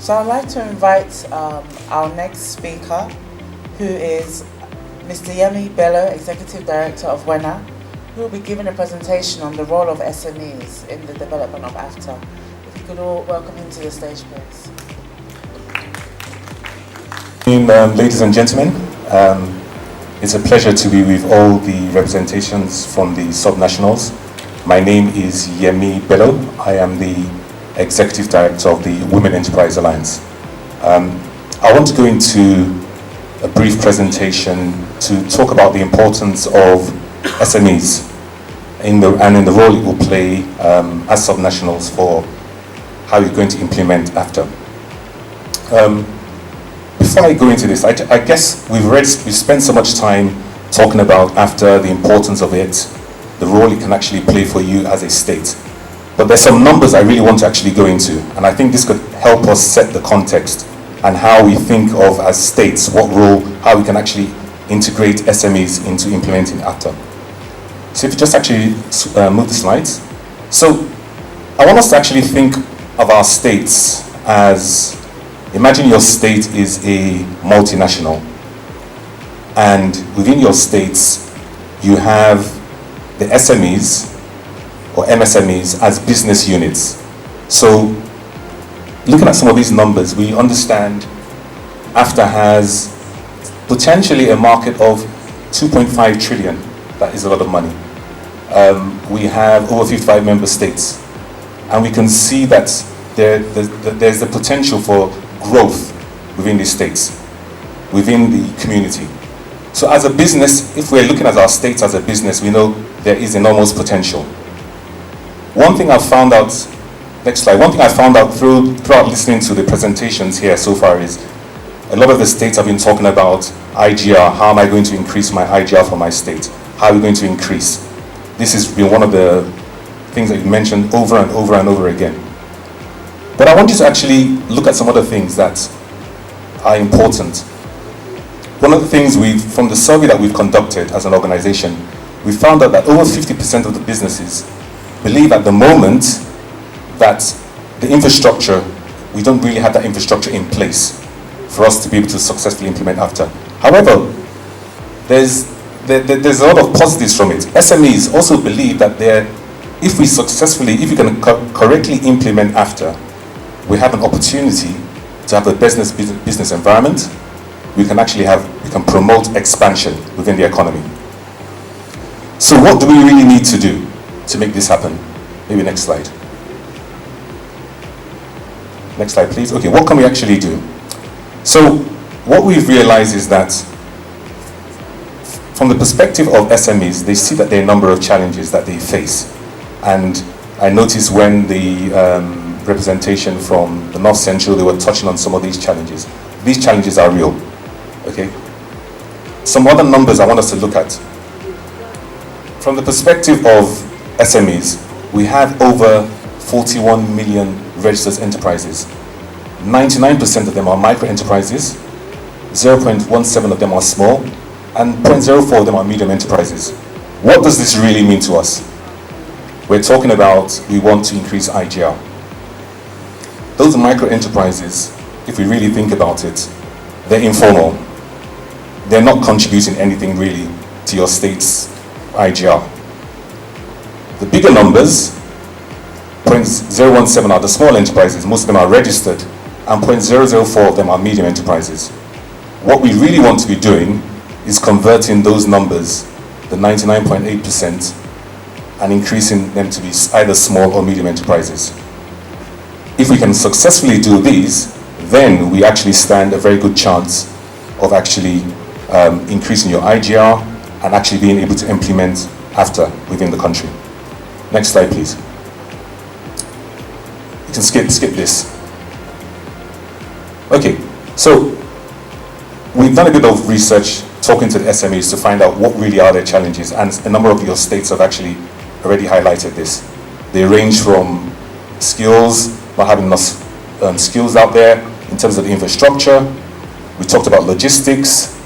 So I'd like to invite our next speaker, who is Mr. Yemi Bello, Executive Director of WENA, who will be giving a presentation on the role of SMEs in the development of AfCFTA. If you could all welcome him to the stage, please. Ladies and gentlemen, it's a pleasure to be with all the representations from the subnationals. My name is Yemi Bello. I am the Executive Director of the Women Enterprise Alliance. I want to go into a brief presentation to talk about the importance of SMEs and in the role it will play as subnationals for how you're going to implement AfCFTA. Before I go into this, I guess we've spent so much time talking about AfCFTA, the importance of it, the role it can actually play for you as a state. But there's some numbers I really want to actually go into, and I think this could help us set the context and how we think of as states, what role, how we can actually integrate SMEs into implementing AfCFTA. So if you just actually move the slides. So I want us to actually think of our states as, imagine your state is a multinational, and within your states you have the SMEs or MSMEs as business units. So looking at some of these numbers, we understand AfCFTA has potentially a market of 2.5 trillion. That is a lot of money. We have over 55 member states, and we can see that there's the potential for growth within these states, within the community. So as a business, if we're looking at our states as a business, we know there is enormous potential. One thing I found out, next slide, one thing I found out throughout listening to the presentations here so far is a lot of the states have been talking about IGR. How am I going to increase my IGR for my state? How are we going to increase? This has been one of the things that you mentioned over and over and over again. But I want you to actually look at some other things that are important. One of the things from the survey that we've conducted as an organization, we found out that over 50% of the businesses believe at the moment that the infrastructure, we don't really have that infrastructure in place for us to be able to successfully implement AfCFTA. However, there's a lot of positives from it. SMEs also believe that if we can correctly implement AfCFTA, we have an opportunity to have a business environment. We can promote expansion within the economy. So what do we really need to do to make this happen? Maybe next slide. Next slide, please. Okay, what can we actually do? So what we've realized is that from the perspective of SMEs, they see that there are a number of challenges that they face. And I noticed when the representation from the North Central, they were touching on some of these challenges. These challenges are real, okay? Some other numbers I want us to look at. From the perspective of SMEs, we have over 41 million registered enterprises. 99% of them are micro enterprises, 0.17 of them are small, and 0.04 of them are medium enterprises. What does this really mean to us? We're talking about we want to increase IGR. Those micro enterprises, if we really think about it, they're informal. They're not contributing anything really to your state's IGR. The bigger numbers, 0.017 are the small enterprises, most of them are registered, and 0.004 of them are medium enterprises. What we really want to be doing is converting those numbers, the 99.8%, and increasing them to be either small or medium enterprises. If we can successfully do these, then we actually stand a very good chance of actually increasing your IGR and actually being able to implement AfCFTA within the country. Next slide, please. You can skip this. Okay, so we've done a bit of research talking to the SMEs to find out what really are their challenges, and a number of your states have actually already highlighted this. They range from skills, not having enough skills out there in terms of the infrastructure. We talked about logistics.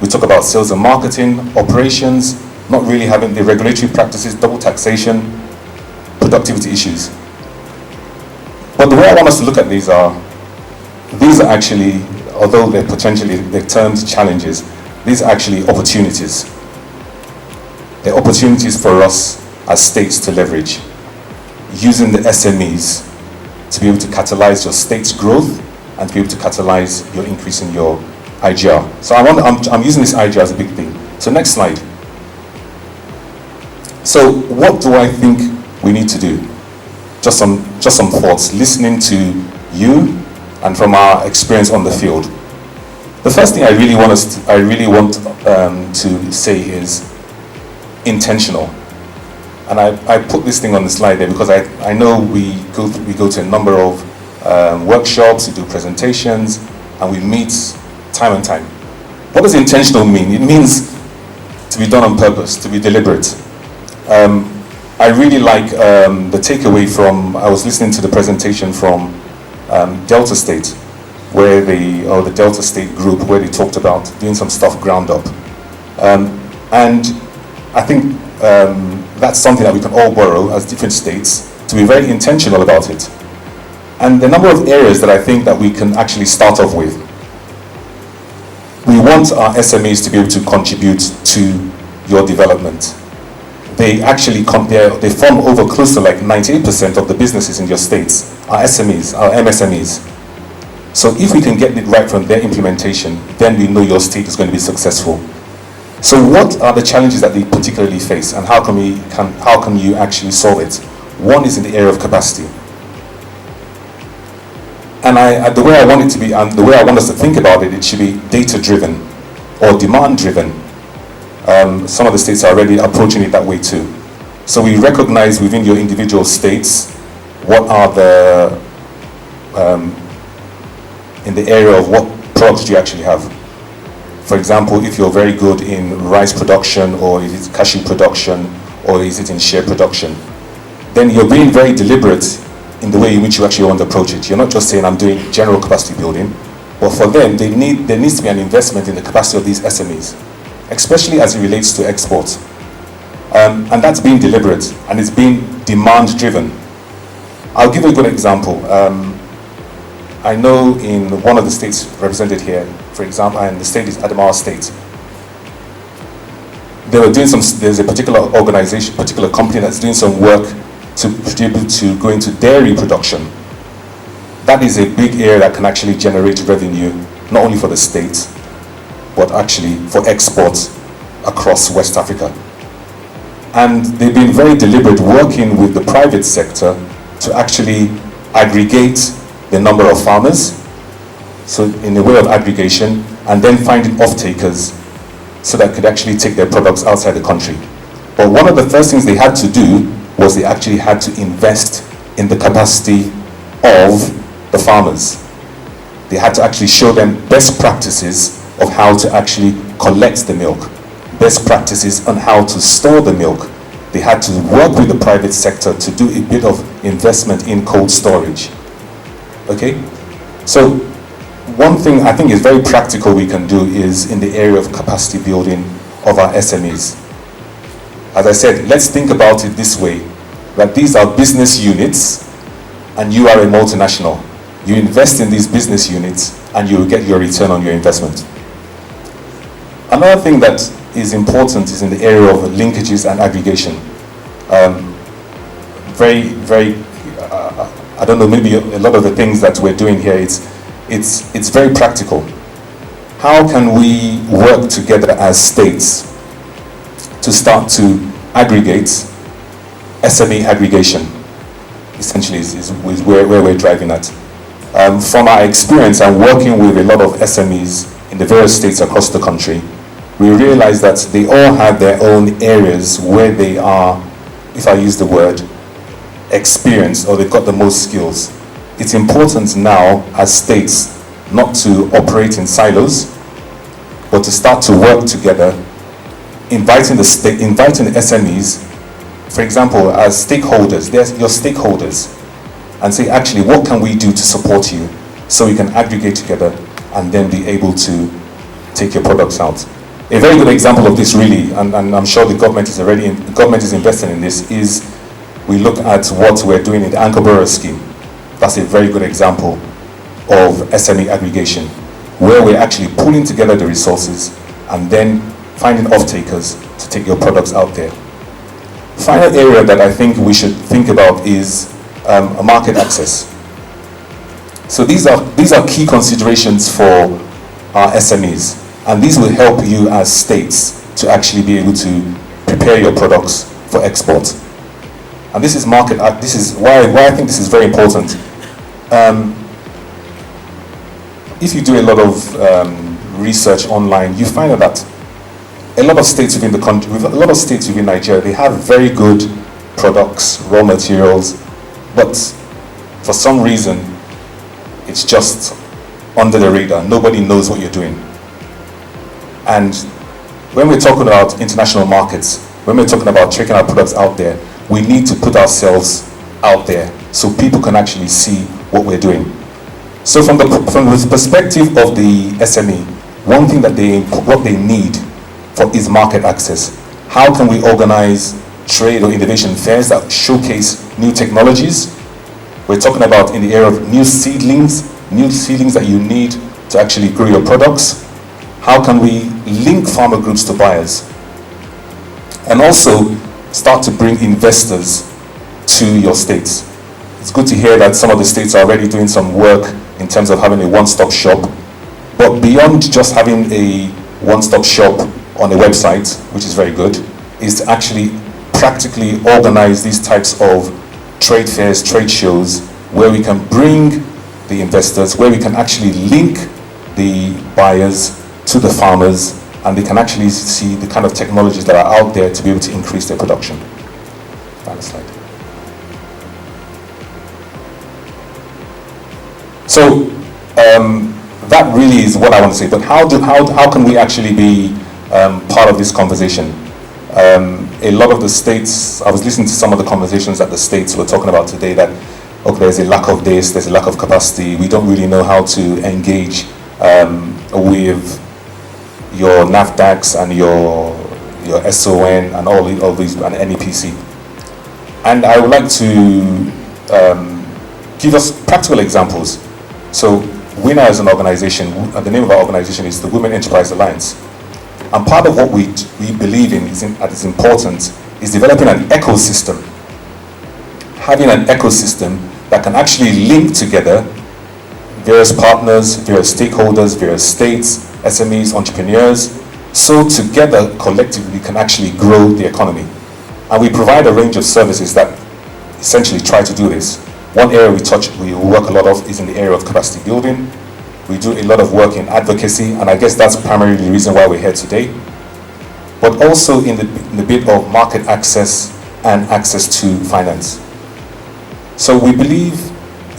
We talked about sales and marketing, operations, not really having the regulatory practices, double taxation, productivity issues. But the way I want us to look at these are, these are actually, although they're termed challenges, these are actually opportunities. They're opportunities for us as states to leverage, using the SMEs to be able to catalyze your state's growth and to be able to catalyze your increase in your IGR. So I'm using this IGR as a big thing. So next slide. So what do I think we need to do? Just some thoughts, listening to you and from our experience on the field. The first thing I really want to say is intentional. And I put this thing on the slide there because I know we go to a number of workshops, we do presentations, and we meet time and time. What does intentional mean? It means to be done on purpose, to be deliberate. I really like the takeaway from, I was listening to the presentation from Delta State, where the Delta State group, where they talked about doing some stuff ground up. And I think that's something that we can all borrow as different states, to be very intentional about it. And the number of areas that I think that we can actually start off with. We want our SMEs to be able to contribute to your development. They actually they form over close to like 98% of the businesses in your states, our SMEs, our MSMEs. So if we can get it right from their implementation, then we know your state is going to be successful. So what are the challenges that they particularly face, and how can you actually solve it? One is in the area of capacity. And the way I want it to be, and the way I want us to think about it, it should be data-driven or demand-driven. Some of the states are already approaching it that way too. So we recognize within your individual states what are the, in the area of what products do you actually have. For example, if you're very good in rice production, or is it cashew production, or is it in shea production, then you're being very deliberate in the way in which you actually want to approach it. You're not just saying I'm doing general capacity building, but for them, there needs to be an investment in the capacity of these SMEs, especially as it relates to exports. And that's being deliberate, and it's being demand-driven. I'll give you a good example. I know in one of the states represented here, for example, and the state is Adamawa State, they were doing there's a particular organization, particular company that's doing some work to be able to go into dairy production. That is a big area that can actually generate revenue, not only for the state, but actually for exports across West Africa. And they've been very deliberate working with the private sector to actually aggregate the number of farmers, so in a way of aggregation, and then finding off-takers so that could actually take their products outside the country. But one of the first things they had to do was they actually had to invest in the capacity of the farmers. They had to actually show them best practices of how to actually collect the milk, best practices on how to store the milk. They had to work with the private sector to do a bit of investment in cold storage. Okay? So one thing I think is very practical we can do is in the area of capacity building of our SMEs. As I said, let's think about it this way, that these are business units and you are a multinational. You invest in these business units and you will get your return on your investment. Another thing that is important is in the area of linkages and aggregation. I don't know, maybe a lot of the things that we're doing here, it's very practical. How can we work together as states to start to aggregate? SME aggregation, essentially, is where we're driving at. From our experience and working with a lot of SMEs in the various states across the country, we realize that they all have their own areas where they are, if I use the word, experienced, or they've got the most skills. It's important now as states not to operate in silos, but to start to work together, inviting the SMEs, for example, as stakeholders, they're your stakeholders, and say, actually, what can we do to support you so we can aggregate together and then be able to take your products out. A very good example of this really, and I'm sure the government is investing in this, is we look at what we're doing in the Anchor Borough scheme. That's a very good example. of SME aggregation, where we're actually pulling together the resources and then finding off-takers to take your products out there. Final area that I think we should think about is a market access. So these are key considerations for our SMEs, and these will help you as states to actually be able to prepare your products for export. And this is this is why I think this is very important. If you do a lot of research online, you find out that a lot of states within the country, a lot of states within Nigeria, they have very good products, raw materials, but for some reason, it's just under the radar. Nobody knows what you're doing. And when we're talking about international markets, when we're talking about taking our products out there, we need to put ourselves out there so people can actually see what we're doing. So from the perspective of the SME, one thing that what they need is market access. How can we organize trade or innovation fairs that showcase new technologies? We're talking about in the area of new seedlings that you need to actually grow your products. How can we link farmer groups to buyers? And also start to bring investors to your states. It's good to hear that some of the states are already doing some work in terms of having a one-stop shop. But beyond just having a one-stop shop on a website, which is very good, is to actually practically organize these types of trade fairs, trade shows, where we can bring the investors, where we can actually link the buyers to the farmers, and they can actually see the kind of technologies that are out there to be able to increase their production. Final slide. So that really is what I want to say. But how can we actually be part of this conversation? A lot of the states, I was listening to some of the conversations that the states were talking about today, that okay, there's a lack of this, there's a lack of capacity, we don't really know how to engage with your NAFDACs and your SON and all these, and NEPC. And I would like to give us practical examples. So WINA as an organization, the name of our organization is the Women Enterprise Alliance. And part of what we believe in, that is important, is developing an ecosystem. Having an ecosystem that can actually link together various partners, various stakeholders, various states, SMEs, entrepreneurs, so together, collectively, we can actually grow the economy. And we provide a range of services that essentially try to do this. One area we work a lot of is in the area of capacity building. We do a lot of work in advocacy, and I guess that's primarily the reason why we're here today. But also in the bit of market access and access to finance. So we believe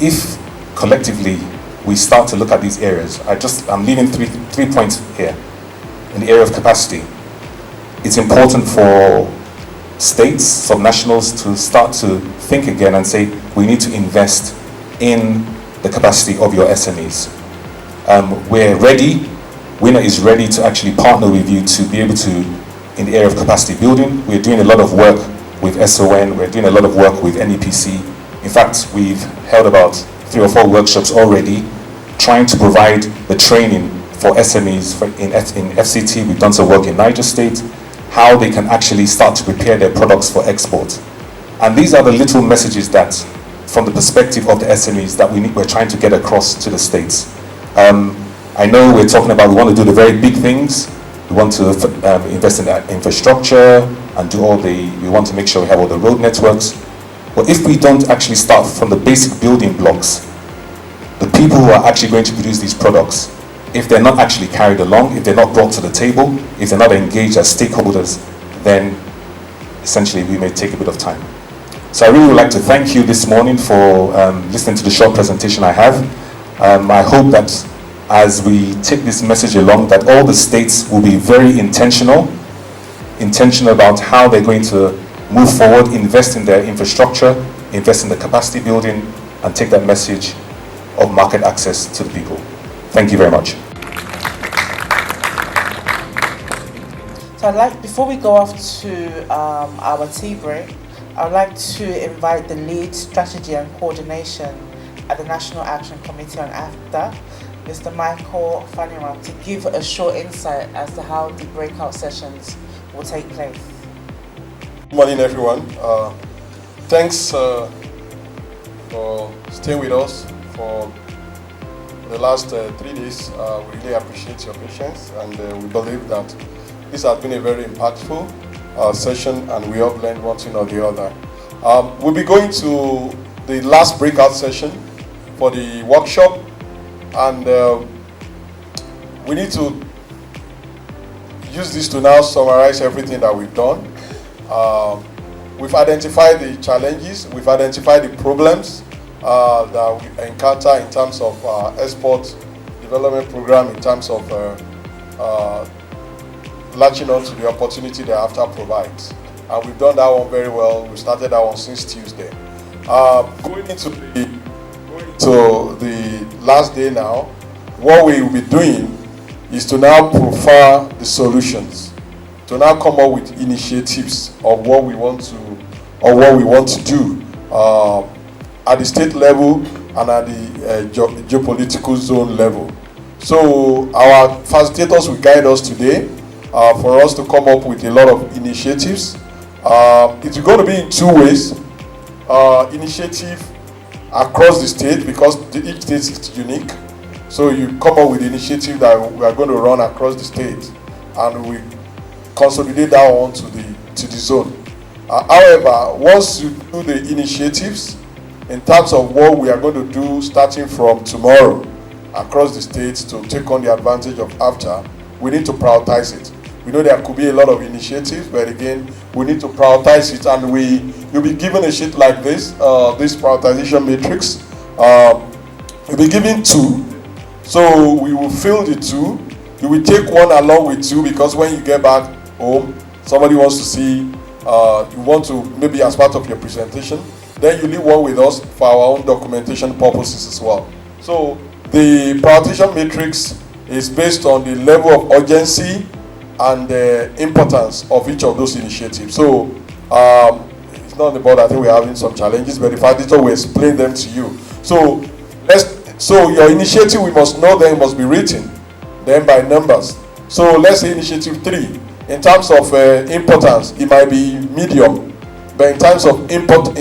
if collectively we start to look at these areas, I'm leaving three points here. In the area of capacity, it's important for states, subnationals, to start to think again and say, we need to invest in the capacity of your SMEs. We're ready, WINA is ready to actually partner with you to be able to, in the area of capacity building. We're doing a lot of work with SON, we're doing a lot of work with NEPC. In fact, we've held about 3 or 4 workshops already, trying to provide the training for SMEs. In FCT, we've done some work in Niger State, how they can actually start to prepare their products for export. And these are the little messages that, from the perspective of the SMEs, that we're trying to get across to the states. I know we're talking about, we want to do the very big things. We want to invest in infrastructure and we want to make sure we have all the road networks. But if we don't actually start from the basic building blocks, the people who are actually going to produce these products, if they're not actually carried along, if they're not brought to the table, if they're not engaged as stakeholders, then essentially we may take a bit of time. So I really would like to thank you this morning for listening to the short presentation I have. I hope that as we take this message along, that all the states will be very intentional about how they're going to move forward, invest in their infrastructure, invest in the capacity building, and take that message of market access to the people. Thank you very much. So before we go off to our tea break, I'd like to invite the lead strategy and coordination at the National Action Committee on AfCFTA, Mr. Michael Faniram, to give a short insight as to how the breakout sessions will take place. Good morning, everyone. Thanks for staying with us for the last 3 days. We really appreciate your patience, and we believe that this has been a very impactful session, and we have learned one thing or the other. We'll be going to the last breakout session for the workshop, and we need to use this to now summarize everything that we've done. We've identified the challenges, we've identified the problems that we encounter in terms of export development program, in terms of latching on to the opportunity that AfCFTA provides. And we've done that one very well. We started that one since Tuesday. Going into the last day now, what we will be doing is to now profile the solutions, to now come up with initiatives of what we want to do at the state level and at the geopolitical zone level. So our facilitators will guide us today for us to come up with a lot of initiatives. It's going to be in 2 ways. Initiative across the state, because each state is unique. So you come up with the initiative that we are going to run across the state, and we consolidate that one to the zone. However, once you do the initiatives in terms of what we are going to do starting from tomorrow across the states to take on the advantage of AfCFTA, we need to prioritize it. We know there could be a lot of initiatives, but again, we need to prioritize it, and you'll be given a sheet like this prioritization matrix. You'll be given 2, so we will fill the 2. You will take one along with 2, because when you get back home, somebody wants to see, you want to, maybe as part of your presentation, then you leave one with us for our own documentation purposes as well. So the prioritization matrix is based on the level of urgency and the importance of each of those initiatives. So it's not on the board. I think we're having some challenges, but the facilitator will explain them to you. So your initiative, we must know them, must be written then by numbers. So let's say initiative 3, in terms of importance, it might be medium, but in terms of importance,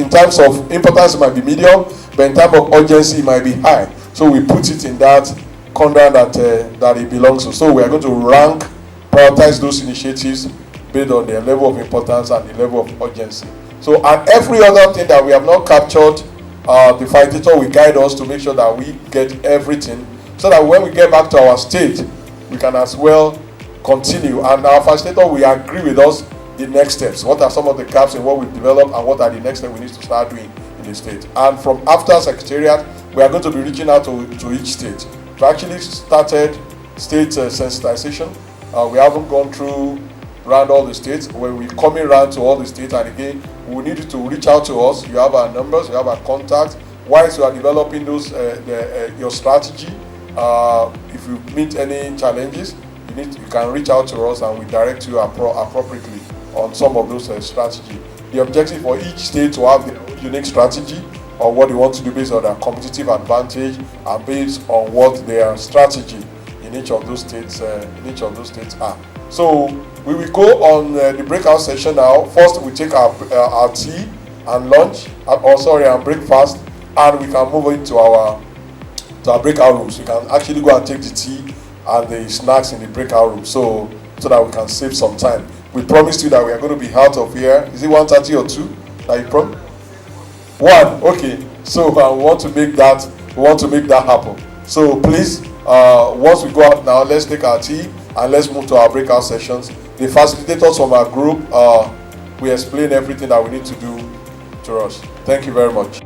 it might be medium, but in terms of urgency, it might be high. So we put it in that corner that it belongs to. So we are going to prioritize those initiatives based on their level of importance and the level of urgency. So, and every other thing that we have not captured, the facilitator will guide us to make sure that we get everything, so that when we get back to our state, we can as well continue. And our facilitator will agree with us the next steps. What are some of the gaps in what we've developed, and what are the next steps we need to start doing in the state? And from AfCFTA Secretariat, we are going to be reaching out to each state. We've actually started state sensitization. We haven't gone through around all the states. When we're coming around to all the states, and again, we need you to reach out to us. You have our numbers, you have our contacts. Whilst you are developing those your strategy, if you meet any challenges, you can reach out to us, and we direct you appropriately on some of those strategy. The objective for each state to have their own unique strategy, or what they want to do based on their competitive advantage, and based on what their strategy in each of those states are. So we will go on the breakout session now. First, we take our tea and lunch, and breakfast, and we can move into our breakout rooms. We can actually go and take the tea and the snacks in the breakout room, so that we can save some time. We promised you that we are going to be out of here. Is it 1:30 or 2? That you promised? 1. Okay. So we want to make that happen. So please, once we go out now, let's take our tea and let's move to our breakout sessions. The facilitators from our group will explain everything that we need to do to us. Thank you very much.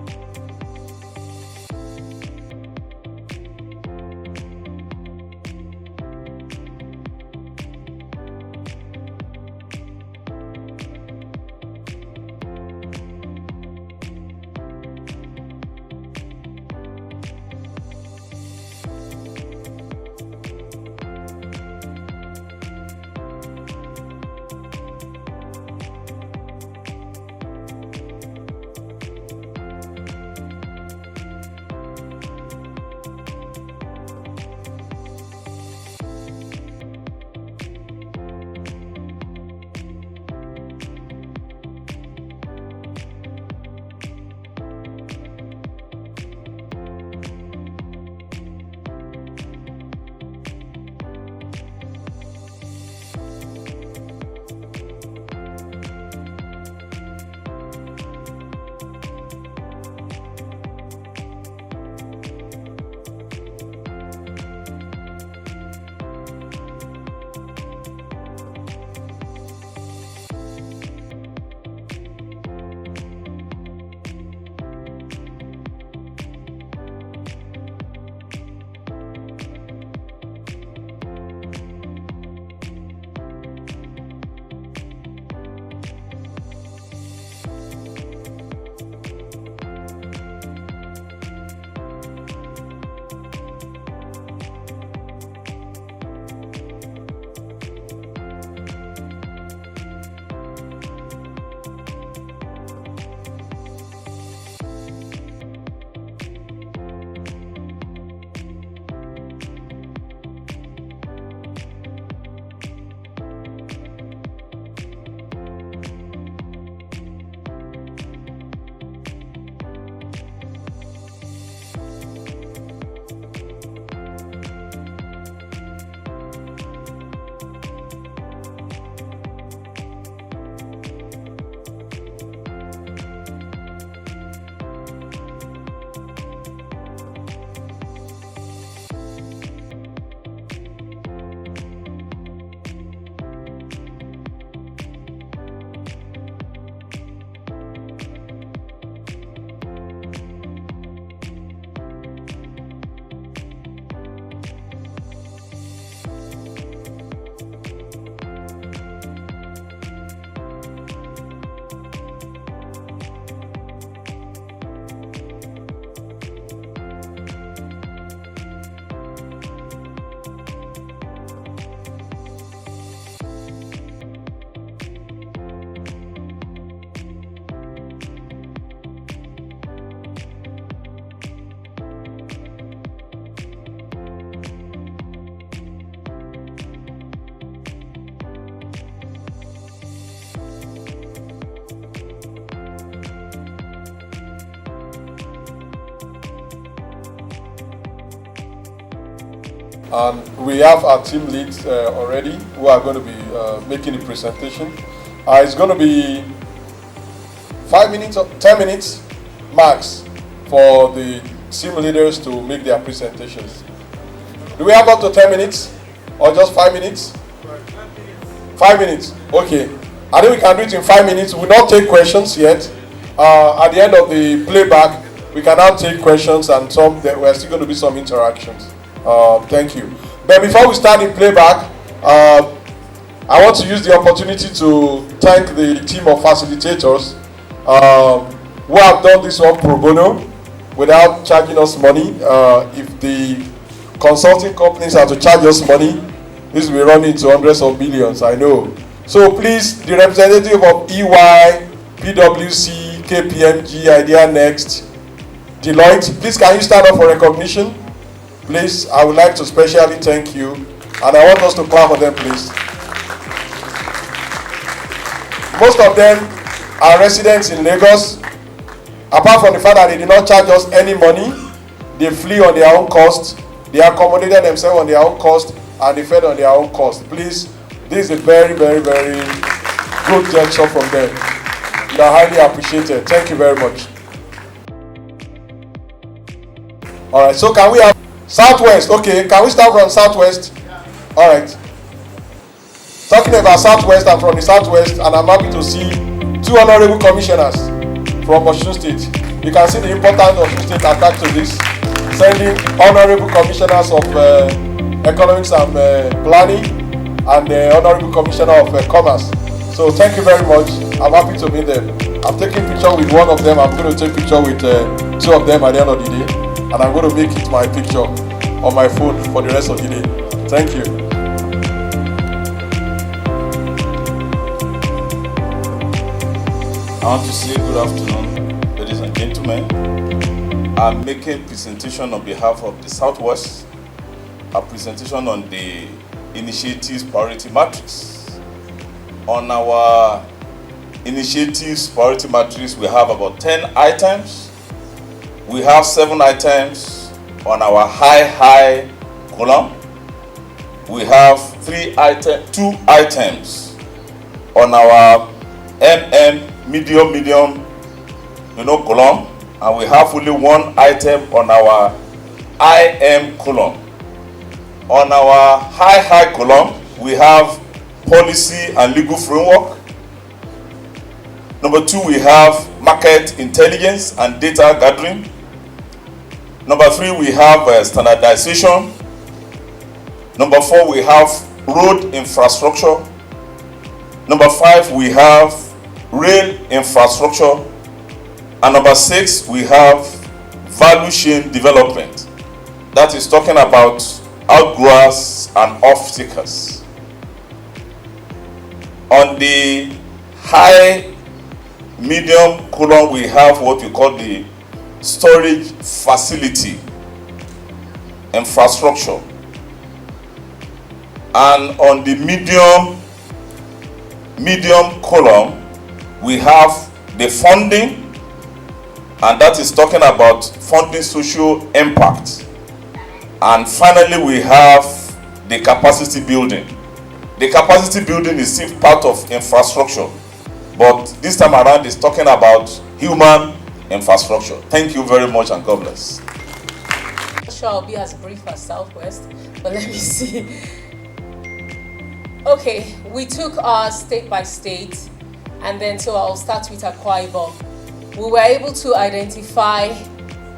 And we have our team leads already who are going to be making the presentation. It's going to be 5 minutes or 10 minutes max for the team leaders to make their presentations. Do we have up to 10 minutes or just 5 minutes? 5 minutes. Okay. I think we can do it in 5 minutes. We will not take questions yet. At the end of the playback, we can now take questions, and we're still going to be some interactions. Thank you. But before we start the playback, I want to use the opportunity to thank the team of facilitators who have done this one pro bono without charging us money. If the consulting companies are to charge us money, this will be running into hundreds of millions, I know. So please, the representative of EY, PwC, KPMG, Idea Next, Deloitte, please can you stand up for recognition? Please, I would like to specially thank you, and I want us to clap for them, please. Most of them are residents in Lagos. Apart from the fact that they did not charge us any money, they flew on their own cost, they accommodated themselves on their own cost, and they fed on their own cost. Please, this is a very, very, very good gesture from them. You are highly appreciated. Thank you very much. All right, so can we have Southwest? Okay, can we start from Southwest? All right. Talking about Southwest, I'm from the Southwest, and I'm happy to see two honorable commissioners from Osun State. You can see the importance of Osun State attached to this, sending honorable commissioners of economics and planning, and the honorable commissioner of commerce. So thank you very much. I'm happy to meet them. I'm taking picture with one of them. I'm going to take picture with two of them at the end of the day, and I'm going to make it my picture on my phone for the rest of the day. Thank you. I want to say good afternoon, ladies and gentlemen. I'm making a presentation on behalf of the Southwest, a presentation on the initiatives priority matrix. On our initiatives priority matrix, we have about 10 items. We have 7 items on our high column. We have 2 items on our medium column, and we have only 1 item on our IM column. On our high column, we have policy and legal framework. Number 2, we have market intelligence and data gathering. Number 3, we have standardization. Number 4, we have road infrastructure. Number 5, we have rail infrastructure. And number 6, we have value chain development. That is talking about outgrowers and off-takers. On the medium column, we have what we call the storage facility infrastructure. And on the medium column, we have the funding, and that is talking about funding social impact. And finally, we have the capacity building. The capacity building is still part of infrastructure, but this time around is talking about human infrastructure. Thank you very much, and God bless. I'm not sure I'll be as brief as Southwest, but let me see. Okay, we took our state by state, and then so I'll start with Akwa Ibom. We were able to identify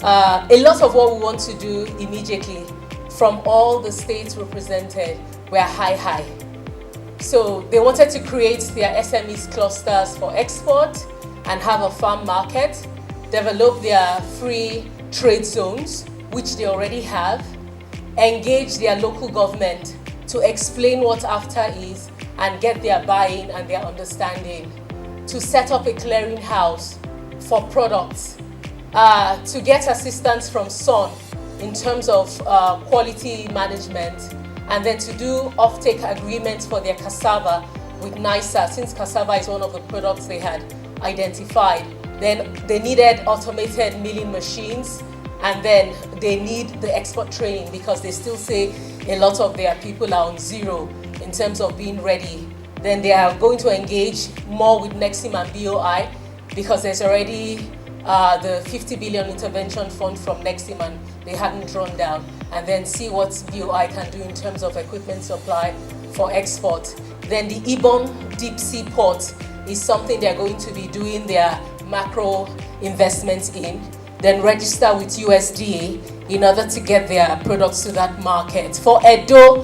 a lot of what we want to do immediately from all the states represented were high. So they wanted to create their SMEs clusters for export and have a farm market, develop their free trade zones, which they already have, engage their local government to explain what AfCFTA is and get their buy-in and their understanding, to set up a clearinghouse for products, to get assistance from SON in terms of quality management, and then to do offtake agreements for their cassava with NISA, since cassava is one of the products they had identified. Then they needed automated milling machines, and then they need the export training because they still say a lot of their people are on zero in terms of being ready. Then they are going to engage more with Nexim and BOI because there's already the 50 billion intervention fund from Nexim and they hadn't drawn down, and then see what BOI can do in terms of equipment supply for export. Then the Ibom deep sea port is something they're going to be doing their macro investments in, then register with USDA in order to get their products to that market. For Edo,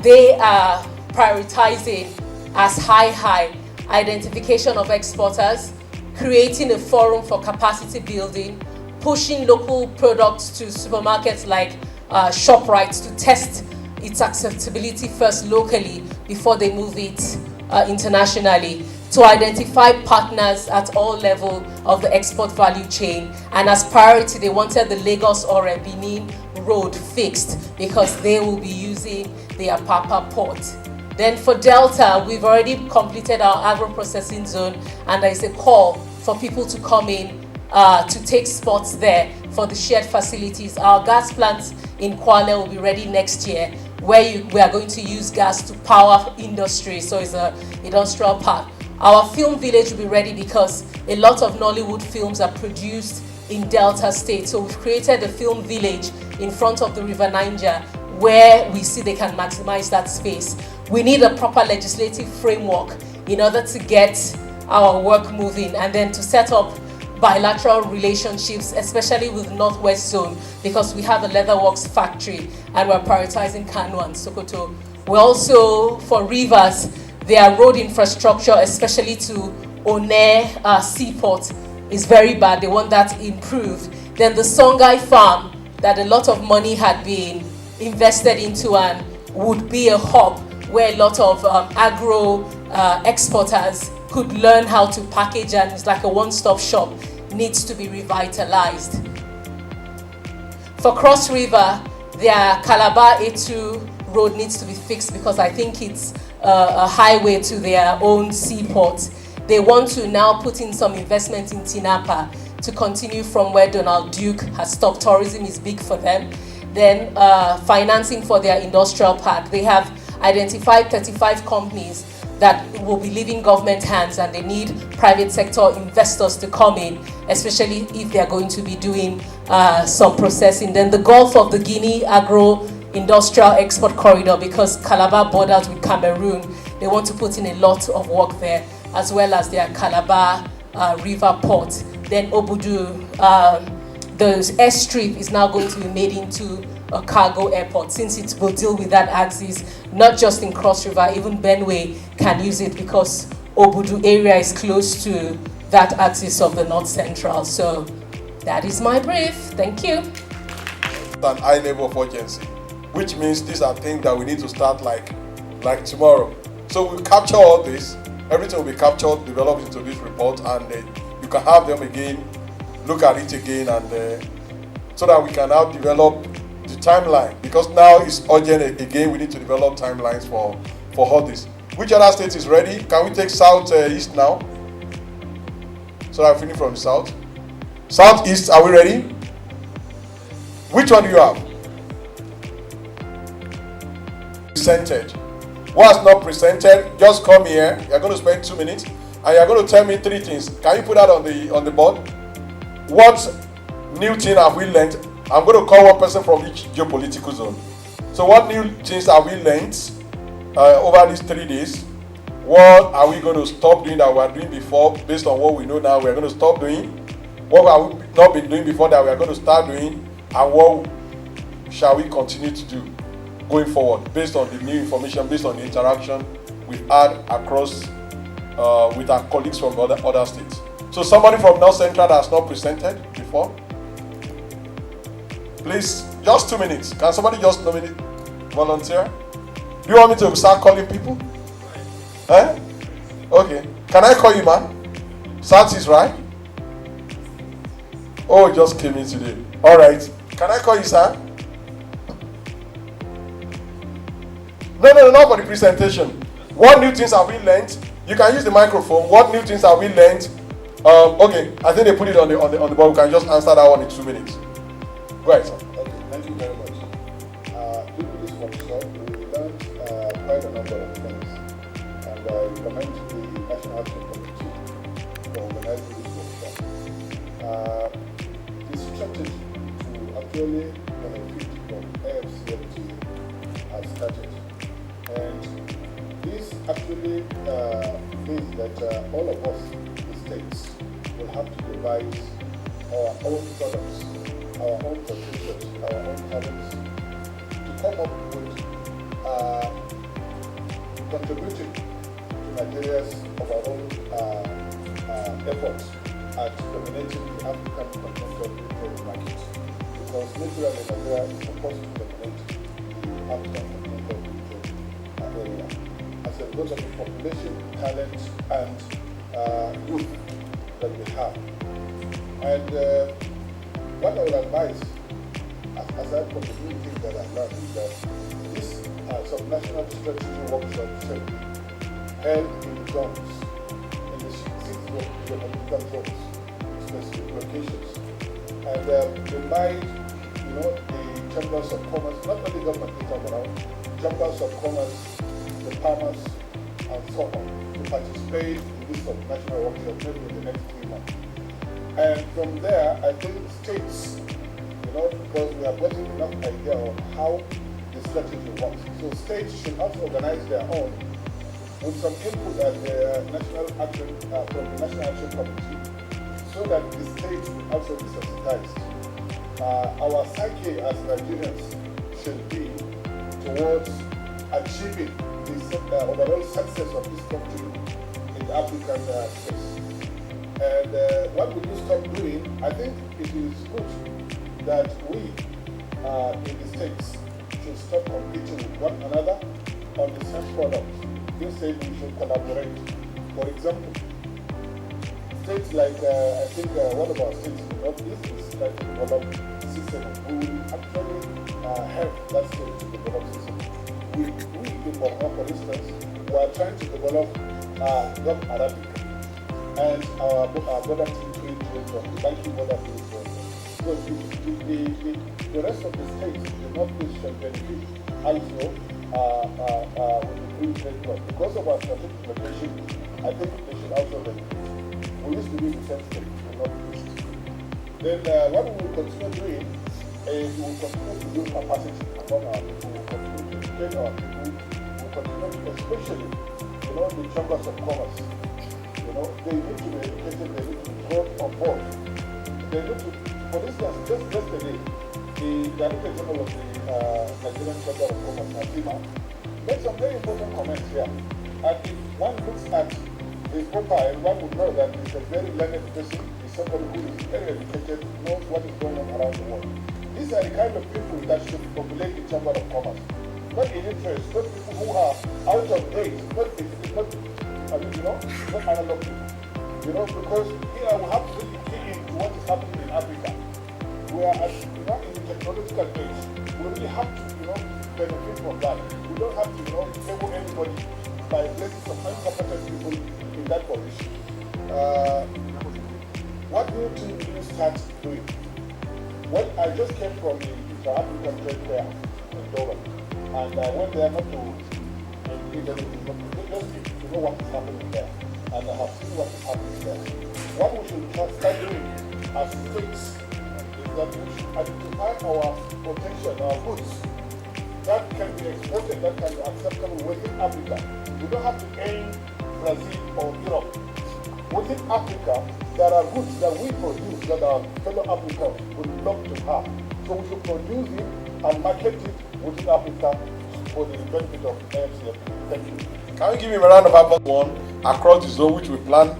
they are prioritizing as high identification of exporters, creating a forum for capacity building, pushing local products to supermarkets like ShopRite to test its acceptability first locally before they move it internationally, to identify partners at all levels of the export value chain. And as priority, they wanted the Lagos or Benin road fixed because they will be using the Apapa port. Then for Delta, we've already completed our agro-processing zone, and there is a call for people to come in to take spots there for the shared facilities. Our gas plants in Kwale will be ready next year, where we are going to use gas to power industry, so it's an industrial park. Our film village will be ready because a lot of Nollywood films are produced in Delta State, so we've created a film village in front of the River Niger where we see they can maximize that space. We need a proper legislative framework in order to get our work moving, and then to set up bilateral relationships, especially with Northwest Zone, because we have a leatherworks factory and we're prioritizing Kano and Sokoto. We're also, for rivers, their road infrastructure, especially to One Seaport, is very bad. They want that improved. Then the Songhai farm, that a lot of money had been invested into and would be a hub where a lot of agro exporters could learn how to package, and it's like a one-stop shop, needs to be revitalized. For Cross River, their Calabar A2 road needs to be fixed because I think it's a highway to their own seaport. They want to now put in some investment in Tinapa to continue from where Donald Duke has stopped. Tourism is big for them. Then financing for their industrial park. They have identified 35 companies that will be leaving government hands, and they need private sector investors to come in, especially if they're going to be doing some processing. Then the Gulf of the Guinea agro-industrial export corridor, because Calabar borders with Cameroon, they want to put in a lot of work there, as well as their Calabar river port. Then Obudu, the airstrip is now going to be made into a cargo airport, since it will deal with that axis, not just in Cross River, even Benue can use it because Obudu area is close to that axis of the North Central. So that is my brief. Thank you. An high level of urgency, which means these are things that we need to start like tomorrow. So we'll capture all this, everything will be captured, developed into this report, and you can have them again, look at it again, and so that we can now develop the timeline, because now it's urgent again. We need to develop timelines for all this. Which other state is ready? Can we take Southeast now? So I'm finish from the South. Southeast, are we ready? Which one do you have? Presented. What's not presented, just come here. You're going to spend 2 minutes and you're going to tell me 3 things. Can you put that on the board? What new thing have we learned? I'm going to call one person from each geopolitical zone. So what new things have we learned over these 3 days? What are we going to stop doing that we were doing before, based on what we know now we're going to stop doing? What have we not been doing before that we are going to start doing? And what shall we continue to do going forward, based on the new information, based on the interaction we've had across with our colleagues from other states? So somebody from North Central that has not presented before? Please, just 2 minutes. Can somebody just volunteer? Do you want me to start calling people? Eh? Okay. Can I call you, man? Sat is right? Oh, it just came in today. All right. Can I call you, sir? No, not for the presentation. What new things have we learned? You can use the microphone. What new things have we learned? Okay, I think they put it on the board. We can just answer that one in 2 minutes. Go ahead, sir. Okay, thank you very much. This is from number of things. And I commend the National Action Committee for organizing this workshop. The strategy to actually benefit from AfCFTA has started. And this actually means that all of us, the states, will have to devise our own products, our own positions, our own talents, to come up with contributing to Nigeria's overall efforts at dominating the African continental trade market. Because naturally Nigeria is supposed to dominate the African continental trade area as a result of the population, talent, and youth that we have. And what I would advise, aside from the new thing that I've learned, is that this subnational strategy workshop should be held in zones, in the 6 geographical zones, specific locations. And invite, the chambers of commerce, not only government around, chambers of commerce, the farmers, and so on, to participate in this subnational workshop maybe in the next 3 months. And from there, I think states, because we have gotten enough idea of how the strategy works. So states should also organize their own with some input at the National Action, from the National Action Committee, so that the states will also be sensitized. Our psyche as Nigerians should be towards achieving the overall success of this country in the African space. And what we do stop doing, I think it is good that we in the states should stop competing with one another on the same product. Instead, we should collaborate. For example, states like, I think one of our states in the Northeast is trying to develop system. We will actually help that state to develop system. We in Borno, for instance, we are trying to develop Gulf Arabic and our border trade from the banking border trade from. So the rest of the states, the Northeast should benefit also with the free trade zone. Because of our strategic location, I think they should also benefit. We used to be the same state, the Northeast. Then what we will continue doing is we will continue to build capacity among our people, we will continue to educate our people, we will continue to, especially, the chambers of commerce. They need to be educated, they need to be brought on board. They need to, for instance, just yesterday, the Director General of the Nigerian Chamber of Commerce, Nasima, made some very important comments here. And if one looks at his profile, one would know that he's a very learned person, he's somebody who is very educated, knows what is going on around the world. These are the kind of people that should populate the Chamber of Commerce. Not illiterate, not people who are out of date, not analog people. Because here we have to really key into what is happening in Africa. We are in the technological age. We really have to, benefit from that. We don't have to, table anybody by placing some incompetent people in that position. What new thing do you start doing? Well, I just came from the Inter-African Trade Fair in Dover, and I went there not to just to know what is happening there, and I have seen what is happening there. What we should start doing as states is that we should identify our potential, our goods that can be exported, that can be acceptable within Africa. We don't have to aim Brazil or Europe. Within Africa, there are goods that we produce that our fellow Africans would love to have. So we should produce it and market it within Africa for the benefit of AfCFTA. Thank you. Can you give me a round of applause one across the zone, which we plan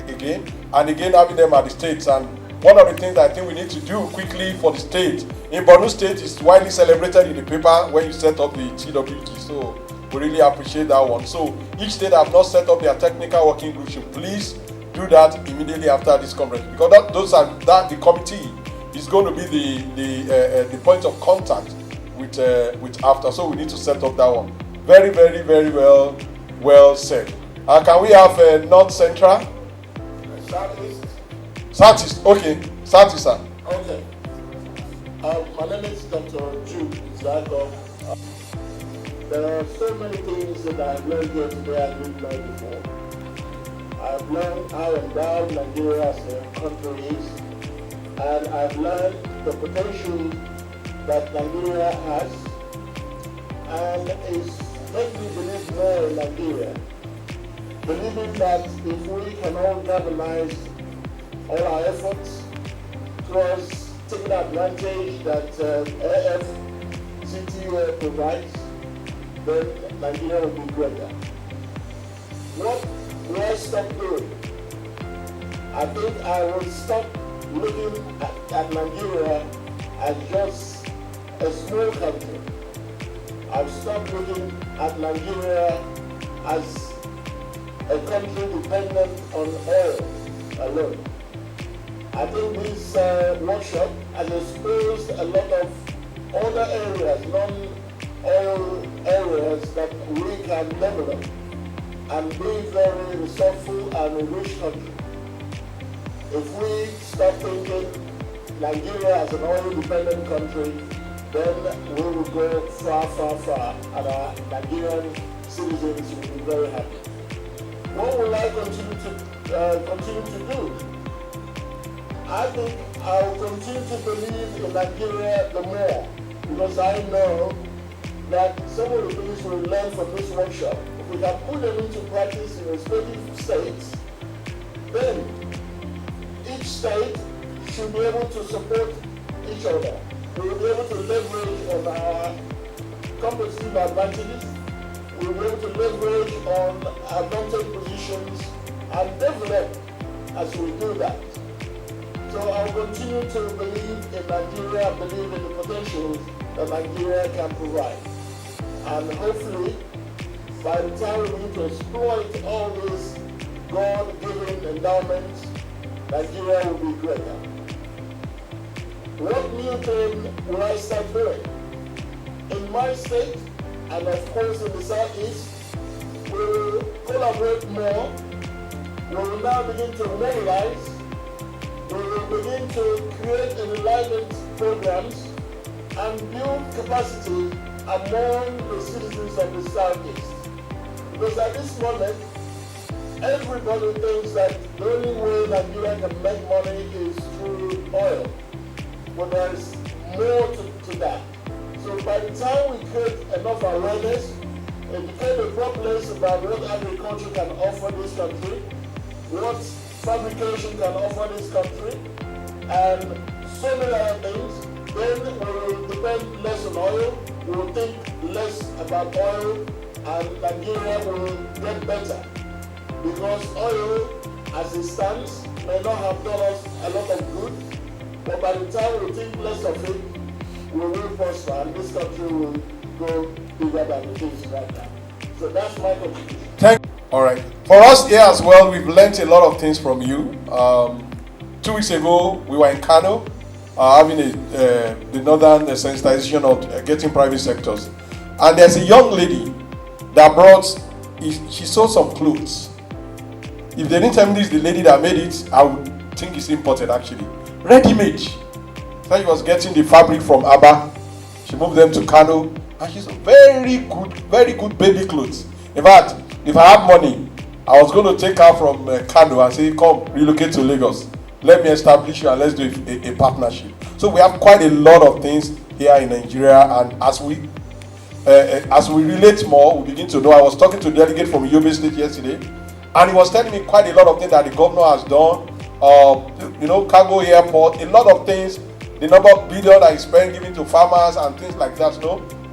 again, and again having them at the states? And one of the things I think we need to do quickly for the state, in Borno State, is widely celebrated in the paper when you set up the TWG. So we really appreciate that one. So each state have not set up their technical working group should please do that immediately after this conference, because the committee is going to be the point of contact with AfCFTA. So we need to set up that one. Very, very, very well said. Can we have North Central? Southeast. Southeast, okay. Southeast, sir. Okay. My name is Dr. Jude Zago. There are so many things that I've learned here today I didn't know before. I've learned how endowed Nigeria as a country is, and I've learned the potential that Nigeria has, and it's made me believe more in Nigeria, believing that if we can all galvanize all our efforts towards taking advantage that AfCFTA provides, then Nigeria will be greater. What will I stop doing? I think I will stop looking at Nigeria as just a small country. I've stopped looking at Nigeria as a country dependent on oil alone. I think this workshop has exposed a lot of other areas, non-oil areas that we can develop and be very resourceful and a rich country. If we start thinking Nigeria as an oil-dependent country, then we will go far, far, far, and our Nigerian citizens will be very happy. What will I continue to do? I think I will continue to believe in Nigeria the more, because I know that some of the things we learn from this workshop, if we can put them into practice in respective states, then each state should be able to support each other. We will be able to leverage on our competitive advantages. We will be able to leverage on advantage positions and develop as we do that. So I'll continue to believe in Nigeria, believe in the potential that Nigeria can provide. And hopefully, by the time we need to exploit all these God-given endowments, Nigeria will be greater. What new thing will I start doing? In my state, and of course in the Southeast, we will collaborate more. We will now begin to mobilize. We will begin to create enlightenment programs and build capacity among the citizens of the Southeast. Because at this moment, everybody thinks that the only way Nigeria can make money is through oil. But there's more to that. So by the time we create enough awareness, educate the populace about what agriculture can offer this country, what fabrication can offer this country, and so many other things, then we will depend less on oil, we will think less about oil, and Nigeria will get better. Because oil, as it stands, may not have done us a lot of good, but by the time we think less of it, we will prosper, and this country will go bigger than it is right now. So that's my contribution. Thank you. All right. For us here as well, we've learned a lot of things from you. 2 weeks ago, we were in Kano, having the northern sensitization of getting private sectors. And there's a young lady that brought, she sold some clothes. If they didn't tell me this is the lady that made it, I would think it's imported actually. Ready-made. So she was getting the fabric from Abba. She moved them to Kano, and she's very good baby clothes. In fact, if I had money, I was going to take her from Kano and say, come, relocate to Lagos. Let me establish you and let's do a partnership. So we have quite a lot of things here in Nigeria, and as we relate more, we begin to know. I was talking to a delegate from Yobe State yesterday, and he was telling me quite a lot of things that the governor has done. Cargo airport, a lot of things, the number of billion that is spent giving to farmers and things like that.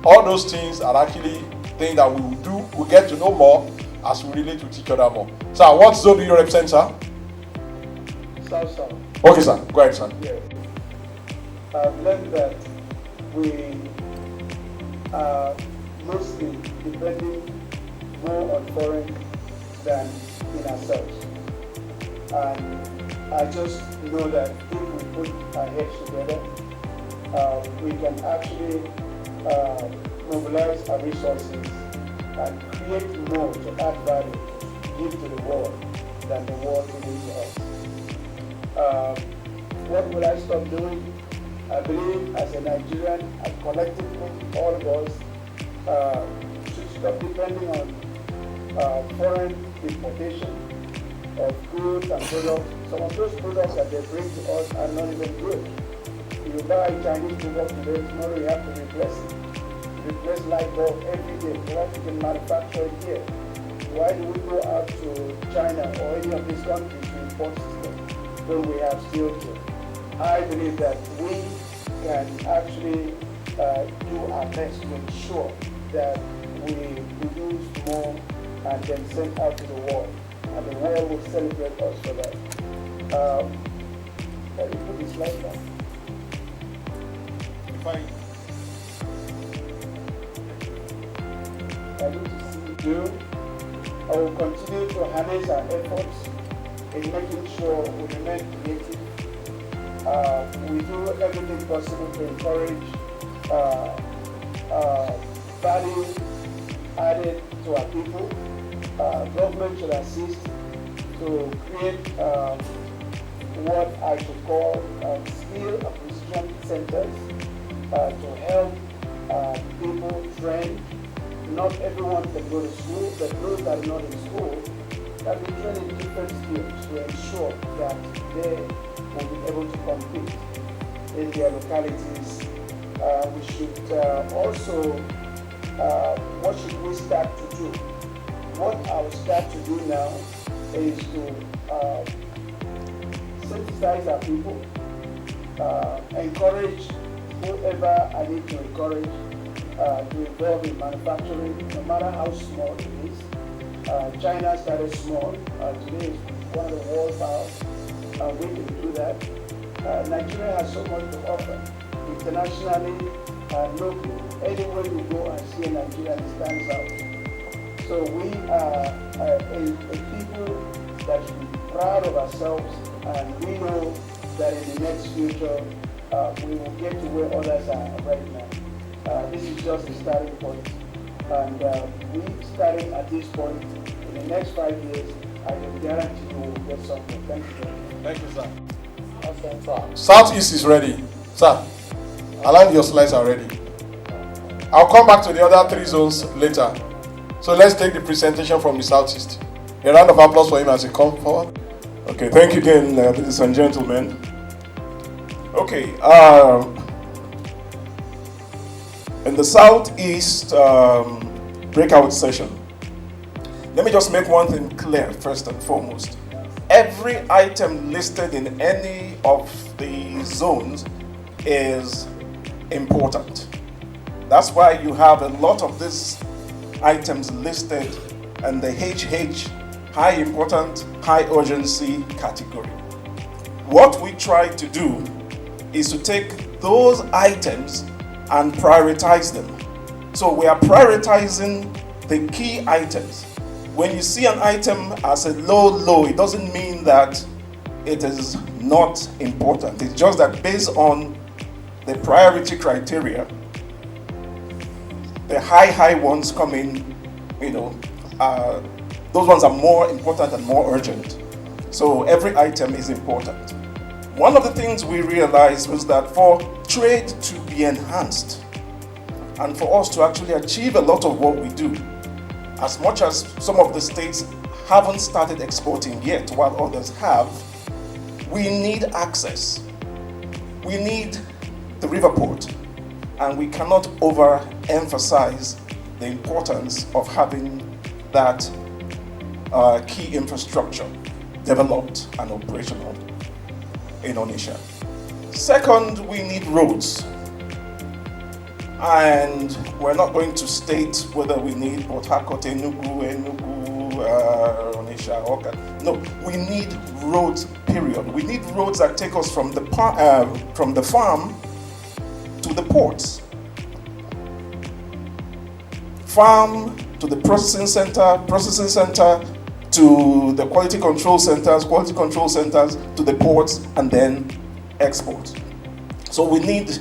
All those things are actually things that we will do. We get to know more as we relate with each other more. Sir, what zone do you represent, sir? South. Okay, sir. Go ahead, sir. Yeah. I've learned that we are mostly depending more on foreign than in ourselves. And I just know that if we put our heads together, we can actually mobilize our resources and create more to add value, to give to the world than the world giving to us. What will I stop doing? I believe as a Nigerian, and collectively, all of us stop depending on foreign importation of goods and products. Some of those products that they bring to us are not even good. If you buy a Chinese product today, tomorrow you have to replace it. Replace light bulb every day. Why you can manufacture it here? Why do we go out to China or any of these countries to import systems when we have steel here? I believe that we can actually do our best to ensure that we produce more and then send out to the world. And the world will celebrate us for that. Can you put this slide down? I need to see you. I will continue to harness our efforts in making sure we remain creative. We do everything possible to encourage value added to our people. Government should assist to create what I should call skill acquisition centers to help people train. Not everyone can go to school, but those that are not in school can be trained in different skills to ensure that they will be able to compete in their localities. We should also, what should we start to do? What I will start to do now is to sensitize our people, encourage whoever I need to encourage to involve in manufacturing, no matter how small it is. China started small. Today is one of the world powers. We can do that. Nigeria has so much to offer, internationally and locally. Anywhere you go and see a Nigerian, it stands out. So we are a people that should be proud of ourselves, and we know that in the next future, we will get to where others are right now. This is just a starting point, and we starting at this point. In the next 5 years, I can guarantee you will get something. Thank you. Thank you, sir. Awesome. Southeast is ready. Sir, align your slides are ready. I'll come back to the other 3 zones later. So let's take the presentation from the Southeast. A round of applause for him as he comes forward. Okay, thank you again, ladies and gentlemen. Okay, in the Southeast breakout session, let me just make one thing clear first and foremost. Every item listed in any of the zones is important. That's why you have a lot of these items listed in the HH, high important, high urgency category. What we try to do is to take those items and prioritize them. So we are prioritizing the key items. When you see an item as a low, it doesn't mean that it is not important. It's just that based on the priority criteria, the high ones come in, those ones are more important and more urgent. So every item is important. One of the things we realized was that for trade to be enhanced and for us to actually achieve a lot of what we do, as much as some of the states haven't started exporting yet while others have, we need access. We need the river port, and we cannot overemphasize the importance of having that key infrastructure developed and operational in Onitsha. Second, we need roads. And we're not going to state whether we need Port Harcourt, Enugu, Onitsha, Arca. No, we need roads, period. We need roads that take us from the farm to the ports. Farm to the processing center to the quality control centers to the ports, and then export. So we need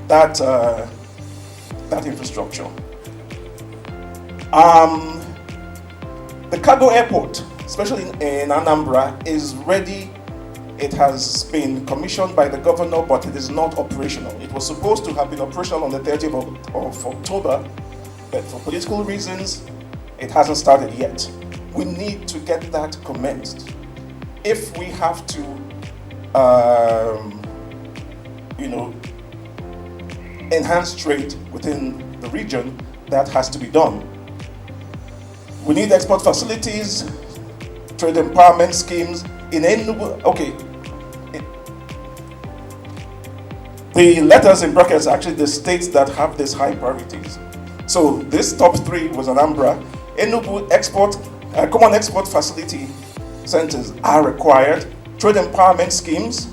that infrastructure. The cargo airport, especially in Anambra, is ready. It has been commissioned by the governor, but it is not operational. It was supposed to have been operational on the 30th of October, but for political reasons, it hasn't started yet. We need to get that commenced. If we have to, enhance trade within the region, that has to be done. We need export facilities, trade empowerment schemes in Enugu. Okay. The letters in brackets are actually the states that have these high priorities. So this top three was Anambra. Enugu common export facility centers are required, trade empowerment schemes,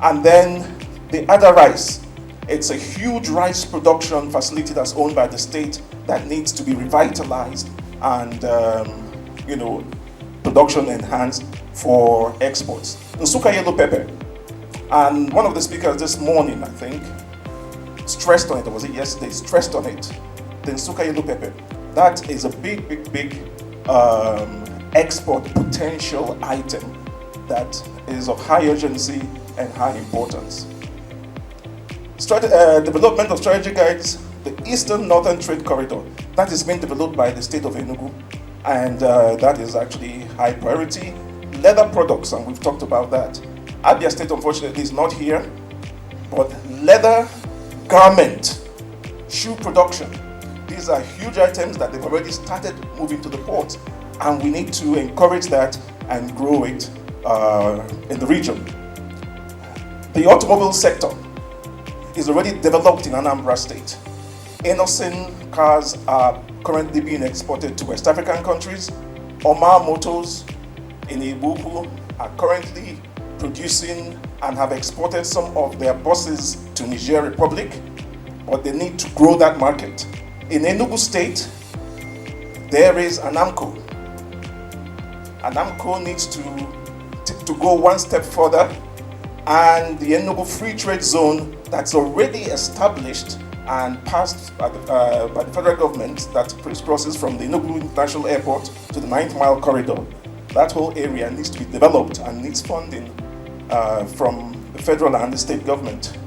and then the other rice. It's a huge rice production facility that's owned by the state that needs to be revitalized and production enhanced for exports. Nsuka yellow pepper. And one of the speakers this morning, I think, stressed on it, or was it yesterday, stressed on it. The Nsuka yellow pepper. That is a big export potential item that is of high urgency and high importance. Development of strategy guides, the Eastern Northern Trade Corridor. That is being developed by the state of Enugu, and that is actually high priority. Leather products, and we've talked about that. Abia State, unfortunately, is not here, but leather, garment, shoe production, these are huge items that they've already started moving to the port, and we need to encourage that and grow it in the region. The automobile sector is already developed in Anambra State. Innocent cars are currently being exported to West African countries. Omar Motors in Ibuku are currently producing and have exported some of their buses to Niger Republic, but they need to grow that market. In Enugu State, there is Anamco. Anamco needs to go one step further, and the Enugu Free Trade Zone that's already established and passed by the federal government that crosses from the Enugu International Airport to the 9th Mile Corridor. That whole area needs to be developed and needs funding from the federal and the state government.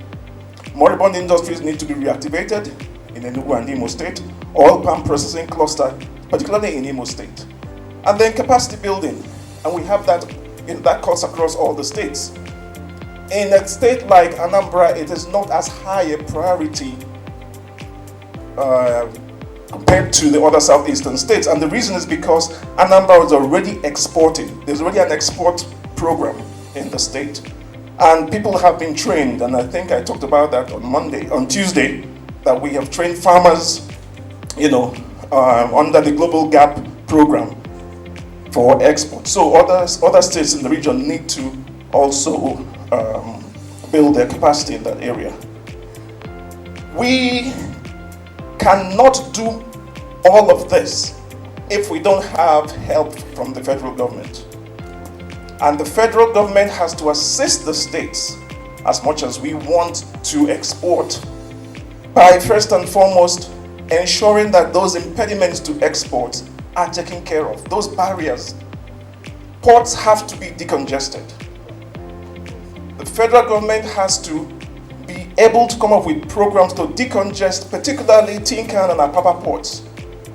Moribund industries need to be reactivated in Enugu and Imo State. Oil palm processing cluster, particularly in Imo State. And then capacity building, and we have that cuts across all the states. In a state like Anambra, it is not as high a priority compared to the other southeastern states, and the reason is because Anambra is already exporting. There's already an export program in the state, and people have been trained, and I think I talked about that on Tuesday, that we have trained farmers, under the Global Gap program for export. So other states in the region need to also build their capacity in that area. We cannot do all of this if we don't have help from the federal government. And the federal government has to assist the states as much as we want to export by first and foremost ensuring that those impediments to export are taken care of, those barriers. Ports have to be decongested. The federal government has to be able to come up with programs to decongest, particularly Tinkan and Apapa ports,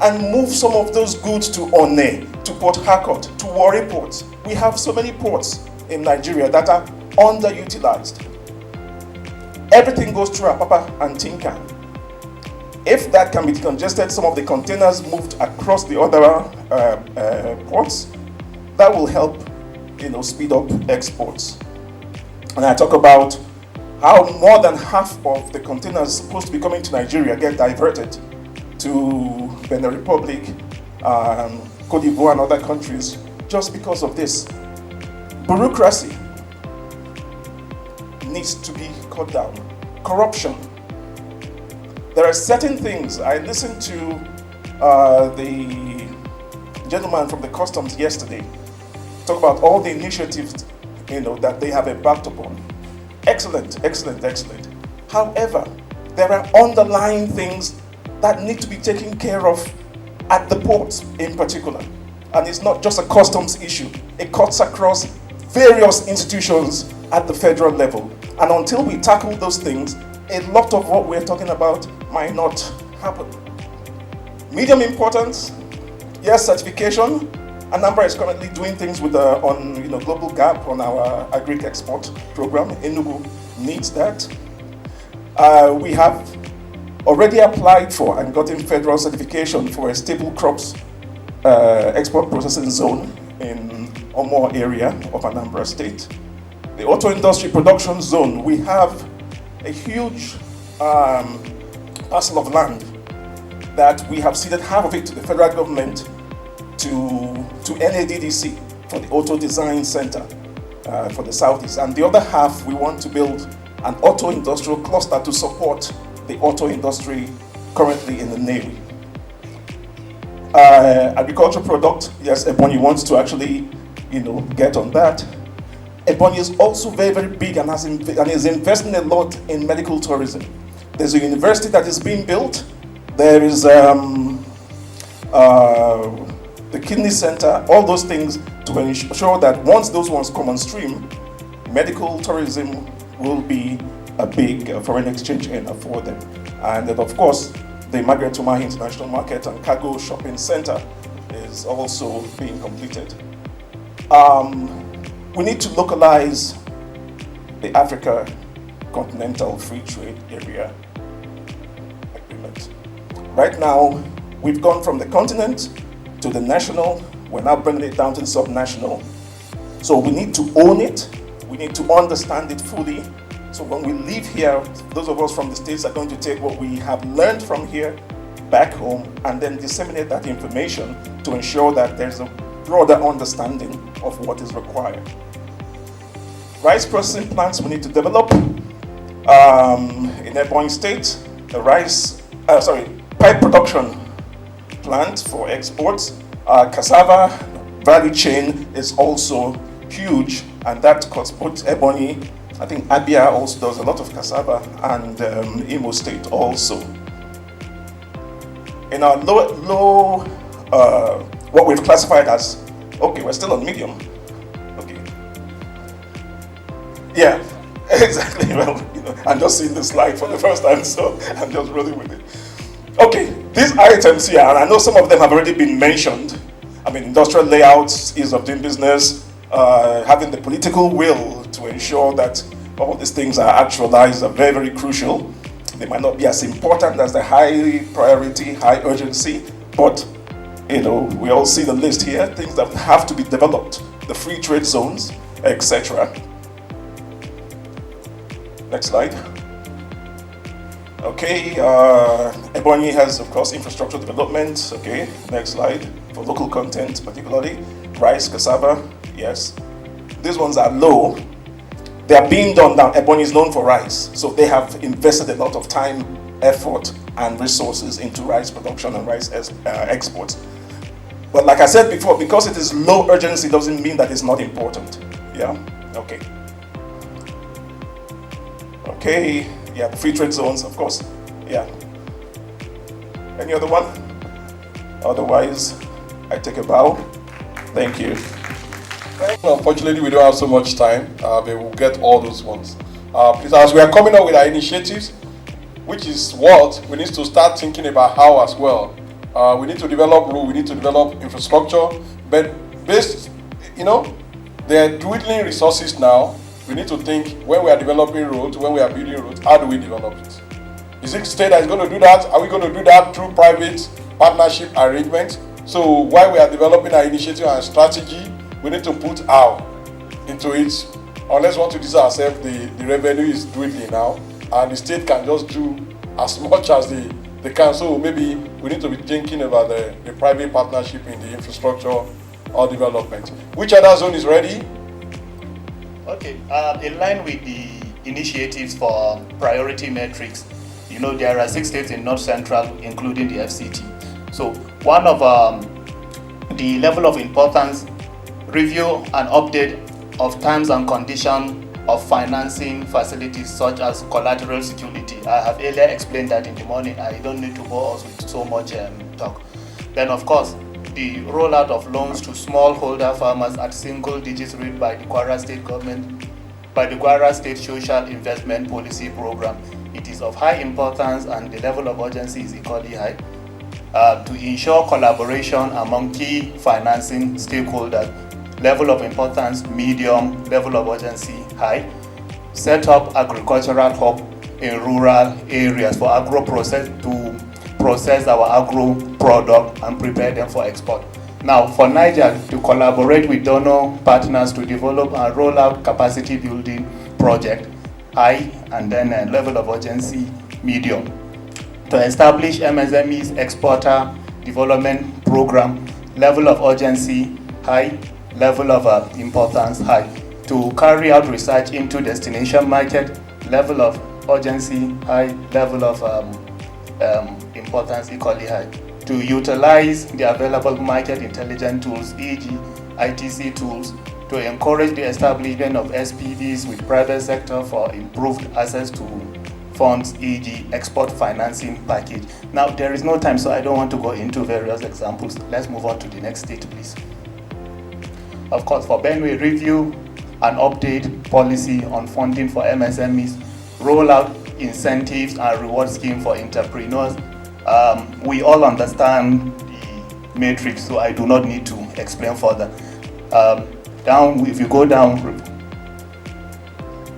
and move some of those goods to One, to Port Harcourt, to Warri ports. We have so many ports in Nigeria that are underutilized. Everything goes through Apapa and Tinkan. If that can be decongested, some of the containers moved across the other ports, that will help, speed up exports. And I talk about how more than half of the containers supposed to be coming to Nigeria get diverted to Benin Republic, Cote d'Ivoire and other countries just because of this. Bureaucracy needs to be cut down. Corruption. There are certain things. I listened to the gentleman from the customs yesterday talk about all the initiatives that they have embarked upon. Excellent. However, there are underlying things that need to be taken care of at the ports in particular. And it's not just a customs issue. It cuts across various institutions at the federal level. And until we tackle those things, a lot of what we're talking about might not happen. Medium importance, yes, certification. Anambra is currently doing things with on Global Gap on our agri export program. Enugu needs that. We have already applied for and gotten federal certification for a staple crops export processing zone in Omo area of Anambra State. The auto industry production zone, we have a huge parcel of land that we have ceded half of it to the federal government to NADDC for the Auto Design Center for the Southeast. And the other half, we want to build an auto industrial cluster to support the auto industry currently in the Navy. Agricultural product, yes, Ebonyi wants to actually, get on that. Ebonyi is also very, very big and is investing a lot in medical tourism. There's a university that is being built. There is the kidney center, all those things to ensure that once those ones come on stream, medical tourism will be a big foreign exchange earner for them. And then, of course, the Margaret Tumahi International Market and Cargo Shopping Center is also being completed. We need to localize the Africa Continental Free Trade Area Agreement. Right now, we've gone from the continent to the national, we're now bringing it down to the subnational. So we need to own it, we need to understand it fully. So when we leave here, those of us from the States are going to take what we have learned from here back home and then disseminate that information to ensure that there's a broader understanding of what is required. Rice processing plants we need to develop. In Ebonyi State, a pipe production plant for exports. Cassava value chain is also huge, and that costs both Ebonyi, I think Abia also does a lot of cassava, and Imo State also. In our low what we've classified as, okay, we're still on medium. Okay. Yeah, exactly. Well, I'm just seeing the slide for the first time, so I'm just rolling with it. Okay, these items here, and I know some of them have already been mentioned. I mean, industrial layouts, ease of doing business, having the political will to ensure that all these things are actualized are very, very crucial. They might not be as important as the high priority, high urgency, but we all see the list here, things that have to be developed, the free trade zones, etc. Next slide. Okay, Ebonyi has, of course, infrastructure development. Okay, next slide. For local content, particularly rice, cassava, yes. These ones are low. They are being done now. Ebonyi is known for rice, so they have invested a lot of time, effort, and resources into rice production and rice exports. But like I said before, because it is low urgency doesn't mean that it's not important. Yeah, okay. Okay, yeah, free trade zones, of course. Yeah. Any other one? Otherwise, I take a bow. Thank you. Unfortunately, we don't have so much time, but we'll get all those ones. Please, as we are coming up with our initiatives, which is what we need to start thinking about how as well. We need to develop rules, we need to develop infrastructure, but based, there are dwindling resources now. We need to think when we are developing roads, when we are building roads, how do we develop it? Is it state that is going to do that? Are we going to do that through private partnership arrangement? So while we are developing our initiative and strategy, we need to put our into it. Unless we want to design ourselves, the revenue is dwindling now, and the state can just do as much as they can. So maybe we need to be thinking about the private partnership in the infrastructure or development. Which other zone is ready? Okay, in line with the initiatives for priority metrics, there are 6 states in North Central, including the FCT. So one of the level of importance, review and update of terms and conditions of financing facilities such as collateral security. I have earlier explained that in the morning. I don't need to bore us with so much talk. Then, of course, the rollout of loans to smallholder farmers at single digits rate by the Kwara State government, by the Kwara State Social Investment Policy Program. It is of high importance and the level of urgency is equally high. to ensure collaboration among key financing stakeholders, level of importance, medium, level of urgency, high. Set up agricultural hub in rural areas for agro process to process our agro product and prepare them for export. Now, for Niger, to collaborate with donor partners to develop and roll out capacity building project, high, and then a level of urgency, medium. To establish MSMEs exporter development program, level of urgency, high, level of importance, high. To carry out research into destination market, level of urgency, high, level of importance, equally high. To utilize the available market intelligence tools, e.g. ITC tools, to encourage the establishment of SPVs with private sector for improved access to funds, e.g. export financing package. Now, there is no time, so I don't want to go into various examples. Let's move on to the next state, please. Of course, for Benue, review and update policy on funding for MSMEs, roll out incentives and reward scheme for entrepreneurs. We all understand the matrix, so I do not need to explain further. If you go down,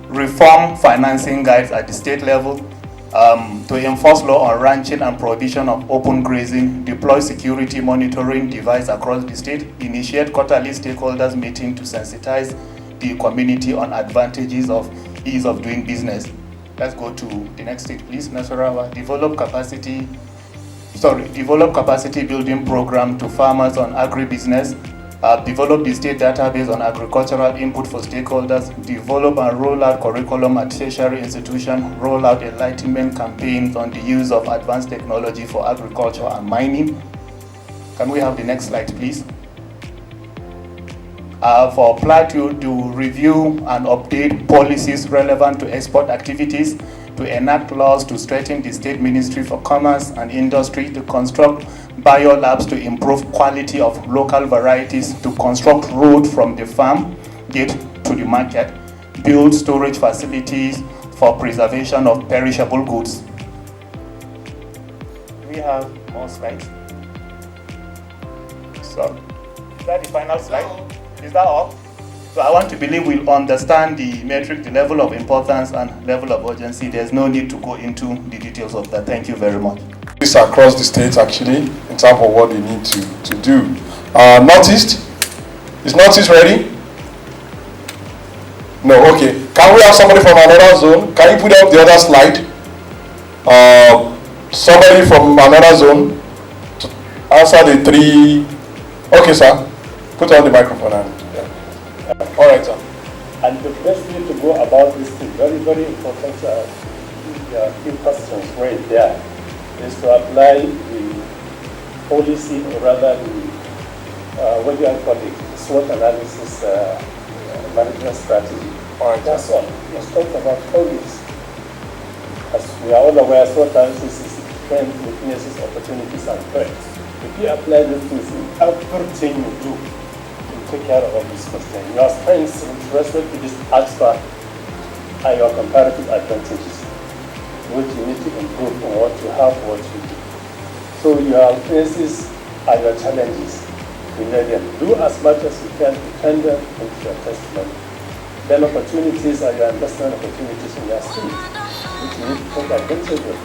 reform financing guides at the state level, to enforce law on ranching and prohibition of open grazing, deploy security monitoring device across the state, initiate quarterly stakeholders meeting to sensitize the community on advantages of ease of doing business. Let's go to the next state, please. Nasarawa, develop capacity building program to farmers on agribusiness, develop the state database on agricultural input for stakeholders, develop and roll out curriculum at tertiary institutions, roll out enlightenment campaigns on the use of advanced technology for agriculture and mining. Can we have the next slide, please? For Plateau, to review and update policies relevant to export activities, to enact laws to strengthen the State Ministry for Commerce and Industry, to construct biolabs to improve quality of local varieties, to construct road from the farm gate to the market, build storage facilities for preservation of perishable goods. Do we have more slides? So, is that the final slide? Is that all? So I want to believe we'll understand the metric, the level of importance and level of urgency. There's no need to go into the details of that. Thank you very much. This across the states actually, in terms of what they need to do. Northeast? Is Northeast ready? No, okay. Can we have somebody from another zone? Can you put up the other slide? Somebody from another zone to answer the three. Okay, sir. Put on the microphone and all right, sir. And the best way to go about this is very, very important. Few questions right there is to apply the policy, or rather the what do I call it? SWOT analysis management strategy. All right, that's all. Let's talk about policy. As we are all aware, SWOT analysis is strengths, weaknesses, opportunities, and threats. If you apply these things in everything you do, take care of all these questions. Your strengths with respect to this aspect are your comparative advantages, which you need to improve on what you have, what you do. So your weaknesses are your challenges. You know them. Do as much as you can to turn them into your testimony. Then opportunities are your investment opportunities in your state, which you need to take advantage of.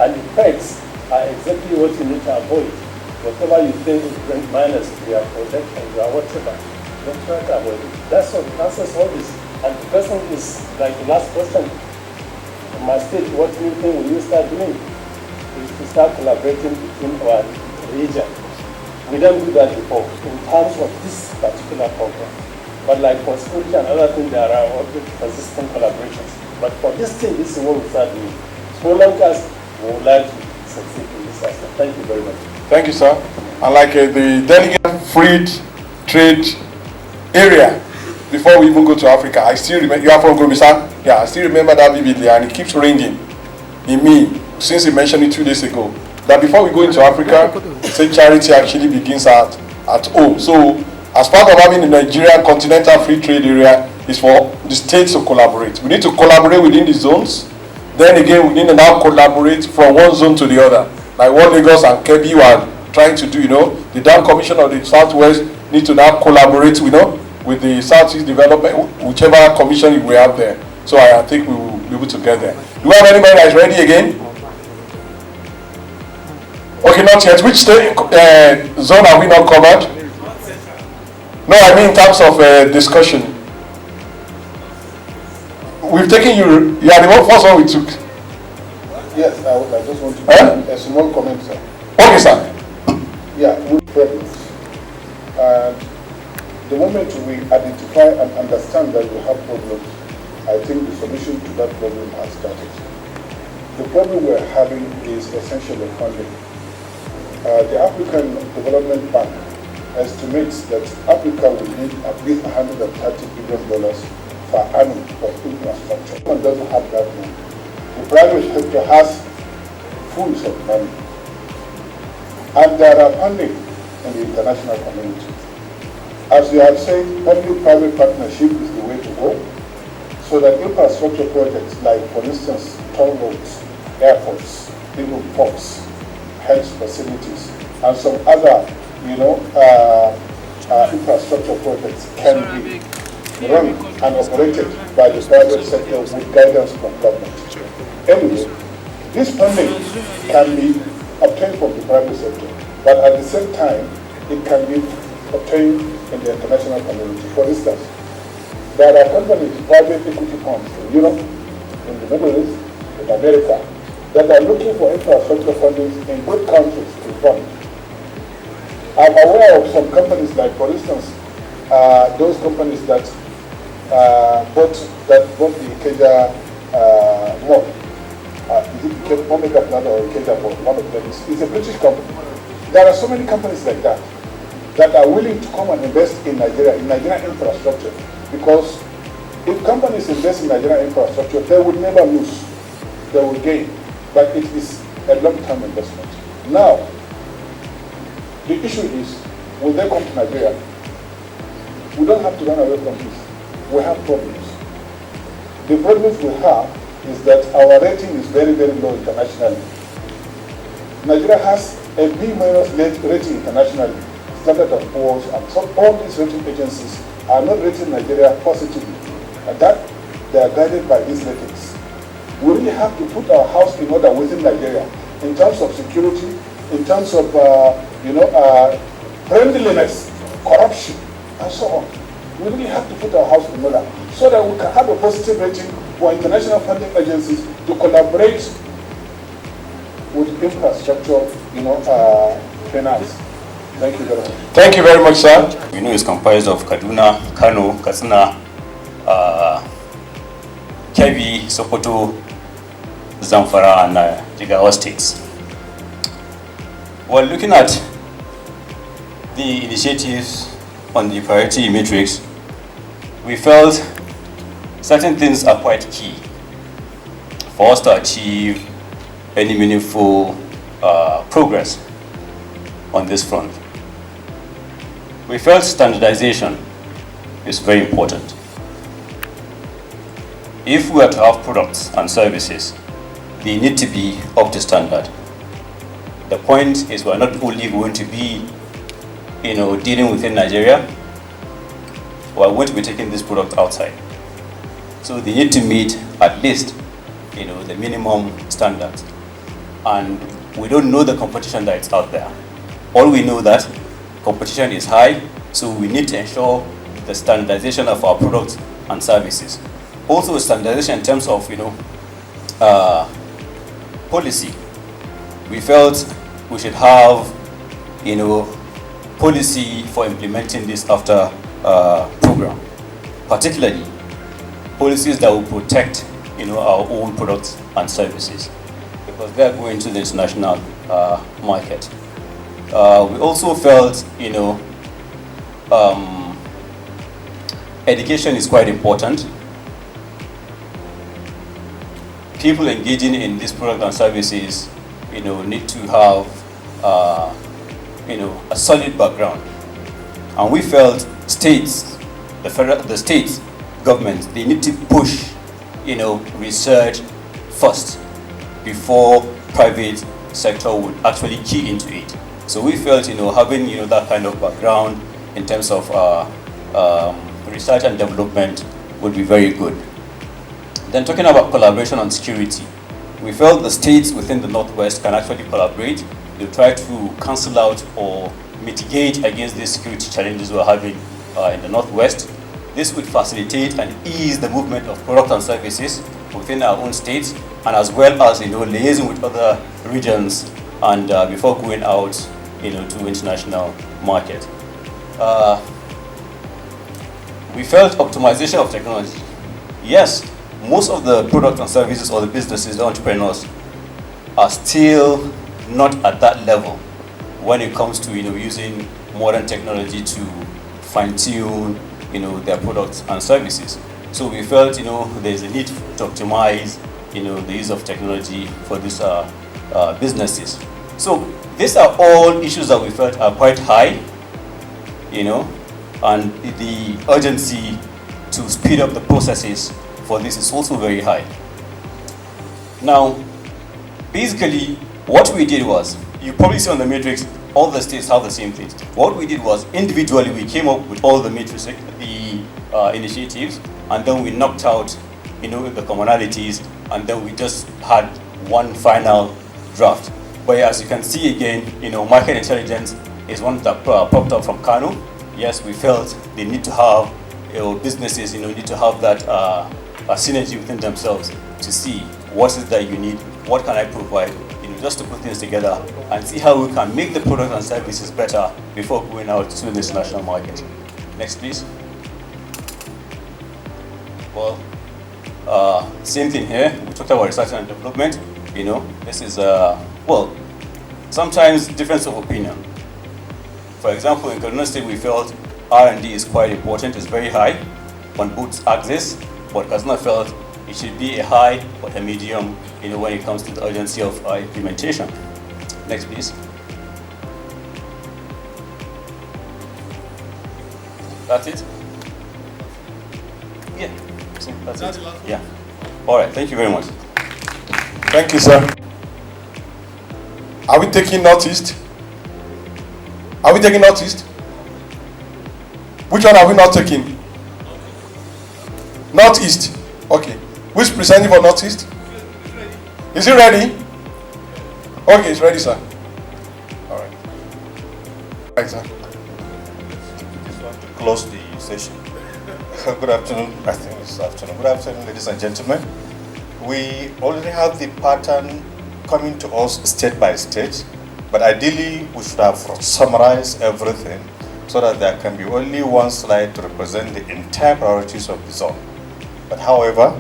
And the threats are exactly what you need to avoid. Whatever you think is bring minus to your production, your whatever, don't try to avoid it. That's what answers all this. And the person is like the last question. In my state, what new thing will you start doing? Is to start collaborating between our region. We don't do that before in terms of this particular program. But like for security and other things, there are already consistent collaborations. But for this thing, this is what we start doing. So long as we would like to succeed in this aspect. Thank you very much. Thank you, sir. And like the delegate freed trade area, before we even go to Africa, I still remember, you are from Gomisa? Yeah, I still remember that vividly, and it keeps ringing in me since he mentioned it 2 days ago. That before we go into Africa, say charity actually begins at home. So, as part of having the Nigerian Continental Free Trade Area, is for the states to collaborate. We need to collaborate within the zones. Then again, we need to now collaborate from one zone to the other. like what Lagos and Kebbi were trying to do, the Dam Commission of the Southwest need to now collaborate, with the Southeast Development, whichever commission we have there. So I think we will be able to get there. Do we have anybody that is ready again? Okay, not yet. Which state, zone are we not covered? No, I mean in terms of discussion. We've taken you are the first one we took. Yes, I just want to make a small comment, sir. Okay, sir. Yeah, with problems. And the moment we identify and understand that we have problems, I think the solution to that problem has started. The problem we're having is essentially funding. The African Development Bank estimates that Africa will need at least $130 billion per annum of infrastructure. One doesn't have that money. The private sector has pools of money. And there are funding in the international community. As you have said, public-private partnership is the way to go, so that infrastructure projects like, for instance, toll roads, airports, even ports, health facilities, and some other, infrastructure projects can be run and operated by the private sector with guidance from government. Anyway, this funding can be obtained from the private sector, but at the same time, it can be obtained in the international community. For instance, there are companies, private equity funds in Europe, in the Middle East, in America, that are looking for infrastructure funding in good countries to fund. I'm aware of some companies, like for instance, those companies that bought the Ikeja mall. Is it Omega Plaza or Ikeja mall? One of them is a British company. There are so many companies like that are willing to come and invest in Nigerian infrastructure, because if companies invest in Nigerian infrastructure, they will never lose, they will gain, but it is a long-term investment. Now, the issue is, will they come to Nigeria? We don't have to run away from this. We have problems. The problems we have is that our rating is very, very low internationally. Nigeria has a B- rating internationally, Standard & Poor's, and so all these rating agencies are not rating Nigeria positively, and that they are guided by these ratings. We really have to put our house in order within Nigeria in terms of security, in terms of friendliness, corruption, and so on. We really have to put our house in order so that we can have a positive rating for international funding agencies to collaborate with infrastructure, finance. Thank you very much. Thank you very much, sir. We know it's composed of Kaduna, Kano, Katsina, Kebbi, Sokoto, Zamfara, and Jigawa states. While looking at the initiatives on the priority matrix, we felt certain things are quite key for us to achieve any meaningful progress on this front. We felt standardization is very important. If we are to have products and services, they need to be up to standard. The point is, we're not only going to be, dealing within Nigeria, we're going to be taking this product outside. So they need to meet at least, the minimum standards. And we don't know the competition that is out there. All we know that competition is high, so we need to ensure the standardization of our products and services. Also, standardization in terms of, policy. We felt we should have, policy for implementing this AfCFTA program, particularly policies that will protect, our own products and services, because they are going to the international market. We also felt, education is quite important. People engaging in these products and services, need to have, a solid background. And we felt states, the states governments, they need to push, research first before private sector would actually key into it. So we felt, having, that kind of background in terms of research and development would be very good. Then talking about collaboration on security, we felt the states within the Northwest can actually collaborate to try to cancel out or mitigate against these security challenges we're having in the Northwest. This would facilitate and ease the movement of products and services within our own states, and as well as liaising with other regions and before going out to international market. We felt optimization of technology. Yes, most of the products and services or the businesses, the entrepreneurs, are still not at that level when it comes to using modern technology to fine-tune their products and services. So we felt there's a need to optimize the use of technology for these businesses. So these are all issues that we felt are quite high, and the urgency to speed up the processes for this is also very high. Now, basically, what we did was, you probably see on the matrix, all the states have the same things. What we did was, individually, we came up with all the matrix, the initiatives, and then we knocked out, the commonalities, and then we just had one final draft. But as you can see again, market intelligence is one that popped up from Kano. Yes, we felt they need to have, businesses, need to have that a synergy within themselves to see what is that you need, what can I provide, just to put things together and see how we can make the products and services better before going out to the international market. Next, please. Well, same thing here. We talked about research and development. This is sometimes difference of opinion. For example, in Kaduna State, we felt R&D is quite important. It's very high on both axes, but Kaduna felt it should be a high or a medium, when it comes to the urgency of implementation. Next, please. That's it? Yeah, that's it. Yeah. All right, thank you very much. Thank you, sir. Are we taking Northeast? Are we taking Northeast? Which one are we not taking? Northeast. Okay. Who's presenting for Northeast? Is it ready? Okay, it's ready, sir. All right. Right, sir. Just want to close the session. Good afternoon. I think it's afternoon. Good afternoon, ladies and gentlemen. We already have the pattern coming to us state by state, but ideally we should have summarized everything so that there can be only one slide to represent the entire priorities of the zone. But however,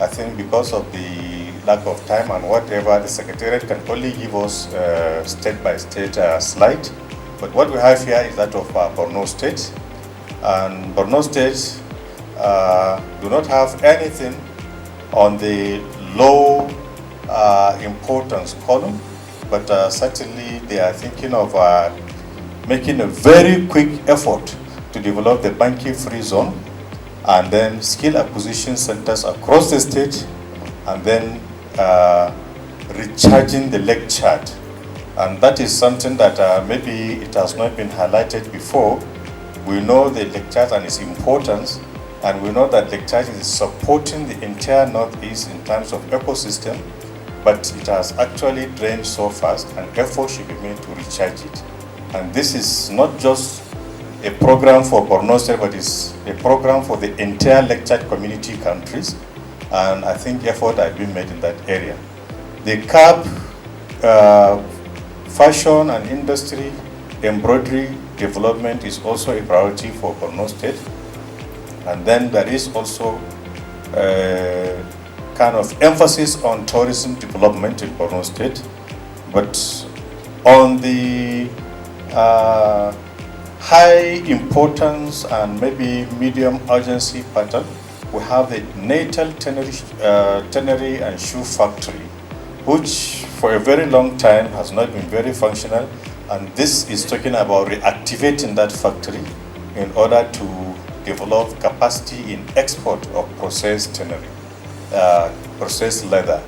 I think because of the lack of time and whatever, the Secretariat can only give us state-by-state slide. But what we have here is that of Borno State. And Borno State do not have anything on the low importance column, but certainly they are thinking of making a very quick effort to develop the banking-free zone, and then skill acquisition centers across the state, and then recharging the leg chart. And that is something that maybe it has not been highlighted before. We know the leg chart and its importance, and we know that leg chart is supporting the entire Northeast in terms of ecosystem, but it has actually drained so fast, and effort should be made to recharge it. And this is not just a program for Borno State, but it's a program for the entire leg chart community countries, and I think effort has been made in that area. The CAP, fashion and industry, embroidery development is also a priority for Borno State. And then there is also kind of emphasis on tourism development in Borno State. But on the high importance and maybe medium urgency pattern, we have the natal tannery and shoe factory, which for a very long time has not been very functional. And this is talking about reactivating that factory in order to develop capacity in export of processed tannery, processed leather.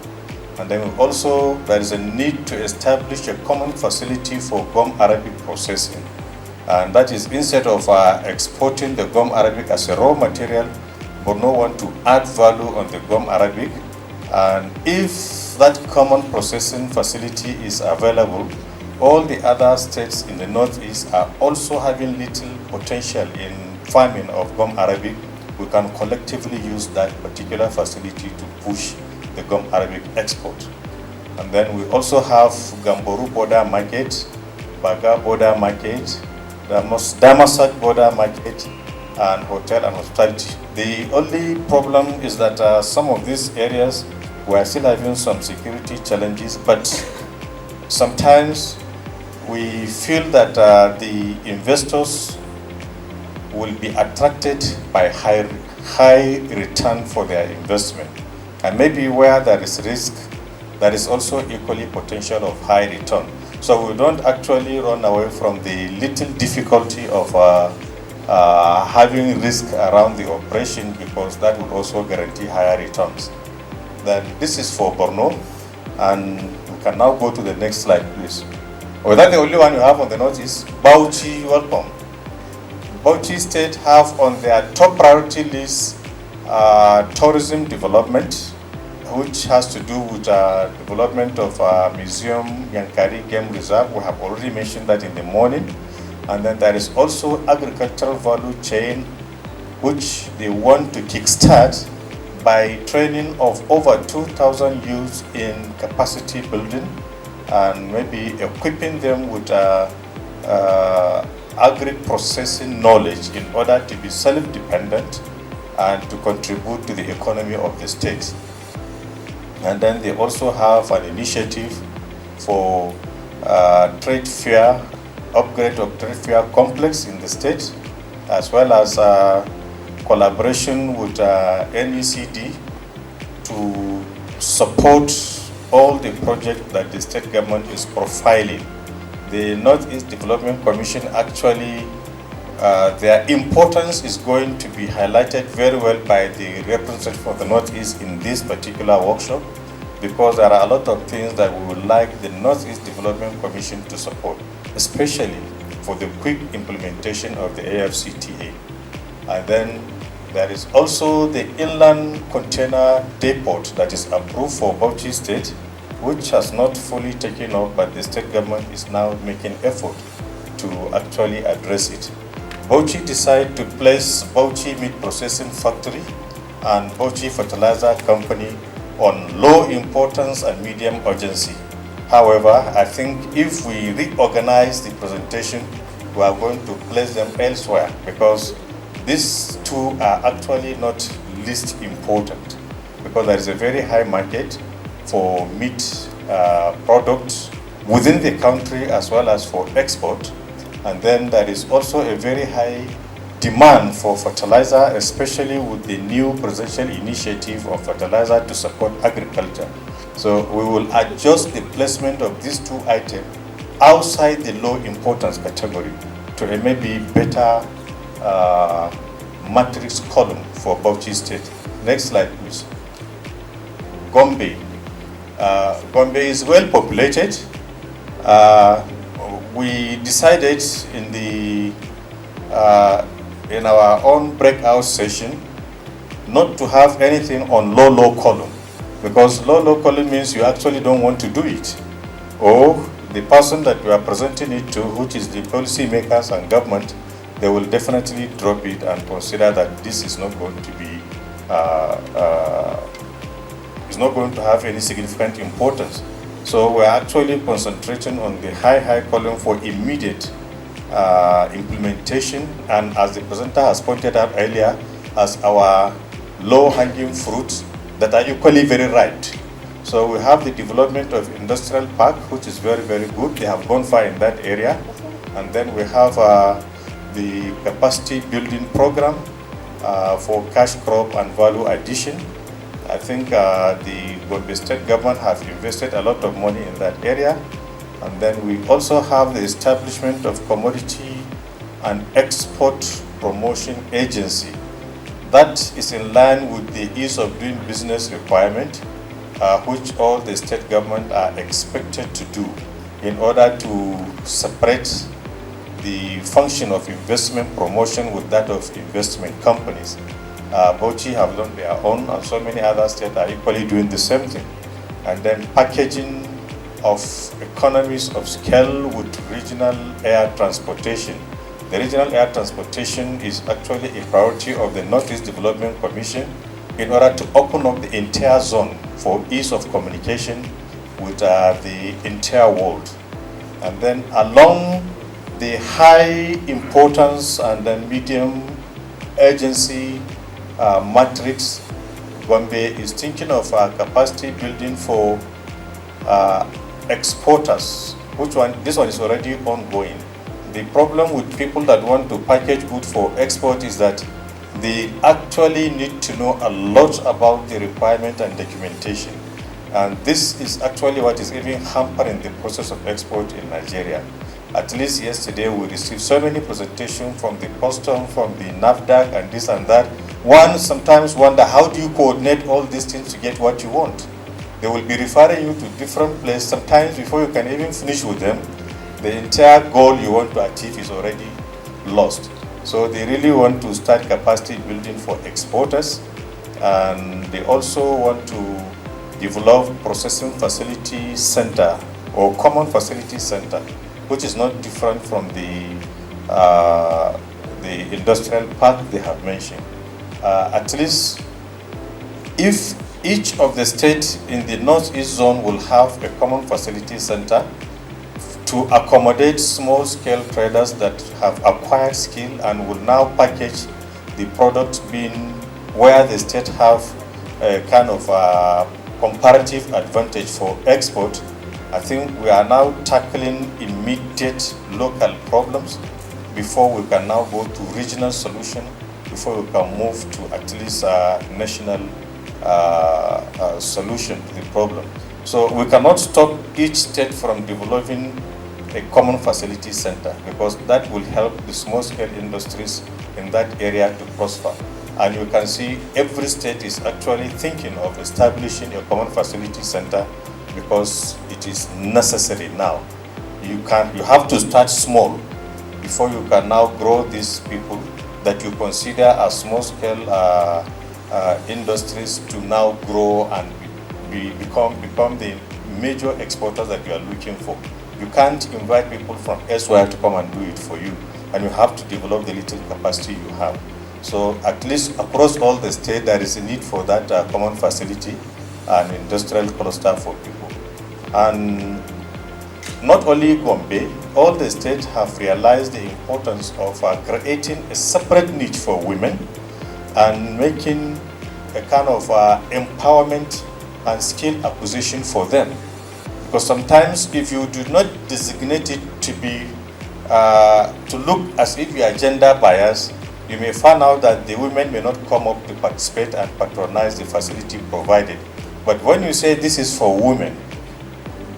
And then there is a need to establish a common facility for gum arabic processing. And that is, instead of exporting the gum arabic as a raw material, Borno want to add value on the gum arabic. And if that common processing facility is available, all the other states in the northeast are also having little potential in farming of gum arabic. We can collectively use that particular facility to push the gum arabic export. And then we also have Gamboru border market, Baga border market, Damasak border market, and hotel and hospitality. The only problem is that some of these areas we are still having some security challenges, but sometimes we feel that the investors will be attracted by high return for their investment. And maybe where there is risk, there is also equally potential of high return. So we don't actually run away from the little difficulty of having risk around the operation, because that would also guarantee higher returns. Then this is for Borno, and we can now go to the next slide, please. Oh, that's the only one you have on the notice. Bauchi, welcome. Bauchi State have on their top priority list tourism development, which has to do with development of Museum Yankari Game Reserve. We have already mentioned that in the morning. And then there is also agricultural value chain, which they want to kickstart by training of over 2,000 youths in capacity building, and maybe equipping them with agri-processing knowledge in order to be self-dependent and to contribute to the economy of the state. And then they also have an initiative for trade fair, upgrade of trade fair complex in the state, as well as collaboration with NECD to support all the projects that the state government is profiling. The Northeast Development Commission actually, their importance is going to be highlighted very well by the representative of the Northeast in this particular workshop, because there are a lot of things that we would like the Northeast Development Commission to support, especially for the quick implementation of the AfCFTA. And then there is also the inland container depot that is approved for Bauchi State, which has not fully taken off, but the state government is now making effort to actually address it. Bauchi decided to place Bauchi Meat Processing Factory and Bauchi Fertilizer Company on low importance and medium urgency. However, I think if we reorganize the presentation, we are going to place them elsewhere, because these two are actually not least important, because there is a very high market for meat products within the country as well as for export. And then there is also a very high demand for fertilizer, especially with the new presidential initiative of fertilizer to support agriculture. So we will adjust the placement of these two items outside the low importance category to a maybe better matrix column for Bauchi State. Next slide, please. Gombe. Gombe is well populated. We decided in our own breakout session not to have anything on low column, because low column means you actually don't want to do it, or the person that you are presenting it to, which is the policy makers and government, they will definitely drop it and consider that this is not going to be is not going to have any significant importance. So we're actually concentrating on the high column for immediate implementation, and as the presenter has pointed out earlier, as our low-hanging fruits that are equally very ripe. So we have the development of industrial park, which is very good. They have gone far in that area. And then we have the capacity building program for cash crop and value addition. I think the Gombe State government have invested a lot of money in that area. And then we also have the establishment of commodity and export promotion agency. That is in line with the ease of doing business requirement. which all the state government are expected to do in order to separate the function of investment promotion with that of investment companies. Bauchi have done their own, and so many other states are equally doing the same thing. And then packaging of economies of scale with regional air transportation. The regional air transportation is actually a priority of the Northeast Development Commission in order to open up the entire zone for ease of communication with the entire world. And then along the high importance and then medium urgency matrix, Gombe is thinking of capacity building for exporters. This one is already ongoing. The problem with people that want to package goods for export is that they actually need to know a lot about the requirement and documentation. And this is actually what is even hampering the process of export in Nigeria. At least yesterday we received so many presentations from the custom, from the NAFDAC and this and that. One sometimes wonder, how do you coordinate all these things to get what you want? They will be referring you to different places. Sometimes before you can even finish with them, the entire goal you want to achieve is already lost. So they really want to start capacity building for exporters, and they also want to develop processing facility center or common facility center, which is not different from the industrial park they have mentioned. At least if each of the states in the Northeast zone will have a common facility center to accommodate small-scale traders that have acquired skill and will now package the product, being where the state have a kind of comparative advantage for export. I think we are now tackling immediate local problems before we can now go to regional solution, before we can move to at least a national solution to the problem. So we cannot stop each state from developing a common facility center, because that will help the small-scale industries in that area to prosper. And you can see every state is actually thinking of establishing a common facility center because it is necessary now. You have to start small before you can now grow these people that you consider as small-scale industries to now grow and become the major exporters that you are looking for. You can't invite people from elsewhere to come and do it for you, and you have to develop the little capacity you have. So at least across all the state, there is a need for that common facility and industrial cluster for people. And not only Gombe, all the states have realized the importance of creating a separate niche for women and making a kind of empowerment and skill acquisition for them. Because sometimes if you do not designate it to be, to look as if you are gender biased, you may find out that the women may not come up to participate and patronize the facility provided. But when you say this is for women,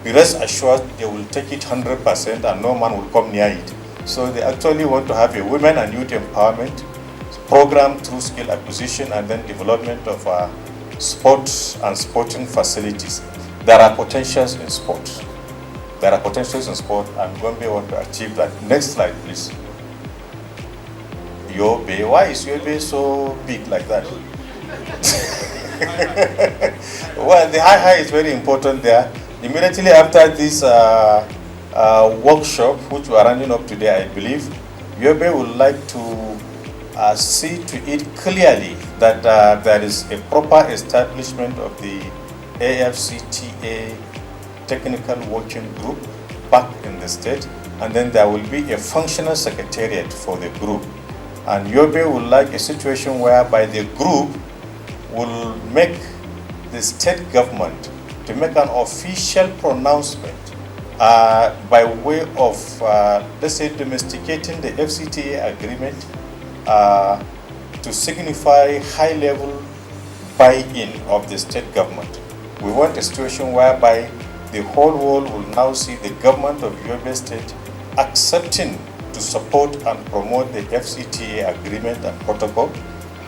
be rest assured they will take it 100% and no man will come near it. So they actually want to have a women and youth empowerment program through skill acquisition and then development of sports and sporting facilities. There are potentials in sport. There are potentials in sport, and Gombe want to achieve that. Next slide, please. Yobe, why is Yobe so big like that? Well, the high is very important there. Immediately after this workshop, which we are running up today, I believe, Yobe would like to see to it clearly that there is a proper establishment of the AfCFTA technical working group back in the state, and then there will be a functional secretariat for the group. And Yobe would like a situation whereby the group will make the state government to make an official pronouncement by way of, let's say, domesticating the FCTA agreement to signify high-level buy-in of the state government. We want a situation whereby the whole world will now see the government of Yobe State accepting to support and promote the FCTA agreement and protocol.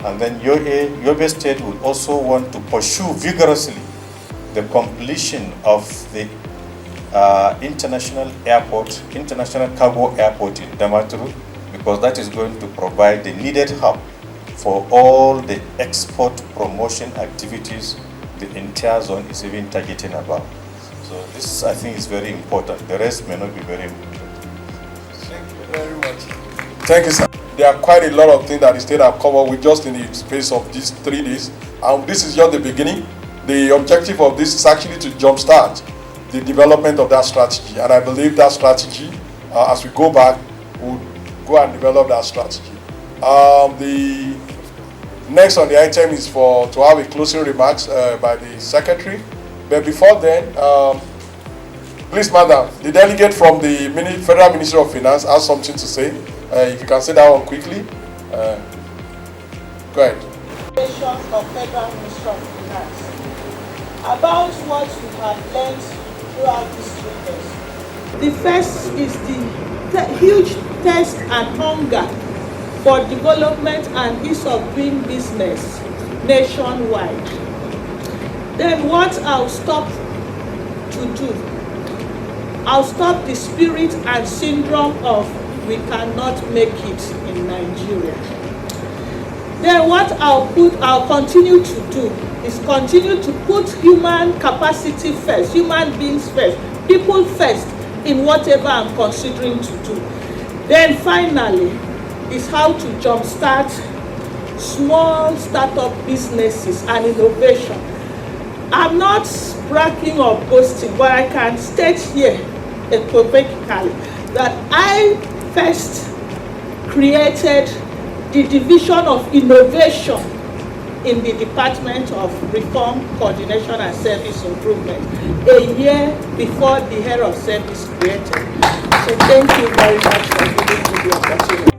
And then Yobe State will also want to pursue vigorously the completion of the international cargo airport in Damaturu, because that is going to provide the needed hub for all the export promotion activities the entire zone is even targeting about. So this, I think, is very important. The rest may not be very important. Thank you very much. Thank you, sir. There are quite a lot of things that the state have covered with just in the space of these 3 days. And this is just the beginning. The objective of this is actually to jumpstart the development of that strategy. And I believe that strategy, as we go back, we'll go and develop that strategy. The next on the item is to have a closing remarks by the secretary. But before then, please, madam, the delegate from the Federal Ministry of Finance has something to say. If you can say that one quickly. Go ahead. Of Federal Ministry of Finance about what we have learned throughout these 3 days. The first is the huge thirst and hunger for development and ease of doing business nationwide. Then what I'll stop to do, I'll stop the spirit and syndrome of we cannot make it in Nigeria. Then what I'll continue to do is continue to put human capacity first, human beings first, people first in whatever I'm considering to do. Then finally is how to jumpstart small startup businesses and innovation. I'm not bragging or boasting, but I can state here equivocally that I first created the Division of Innovation in the Department of Reform, Coordination and Service Improvement a year before the Head of Service created. So thank you very much for giving me the opportunity.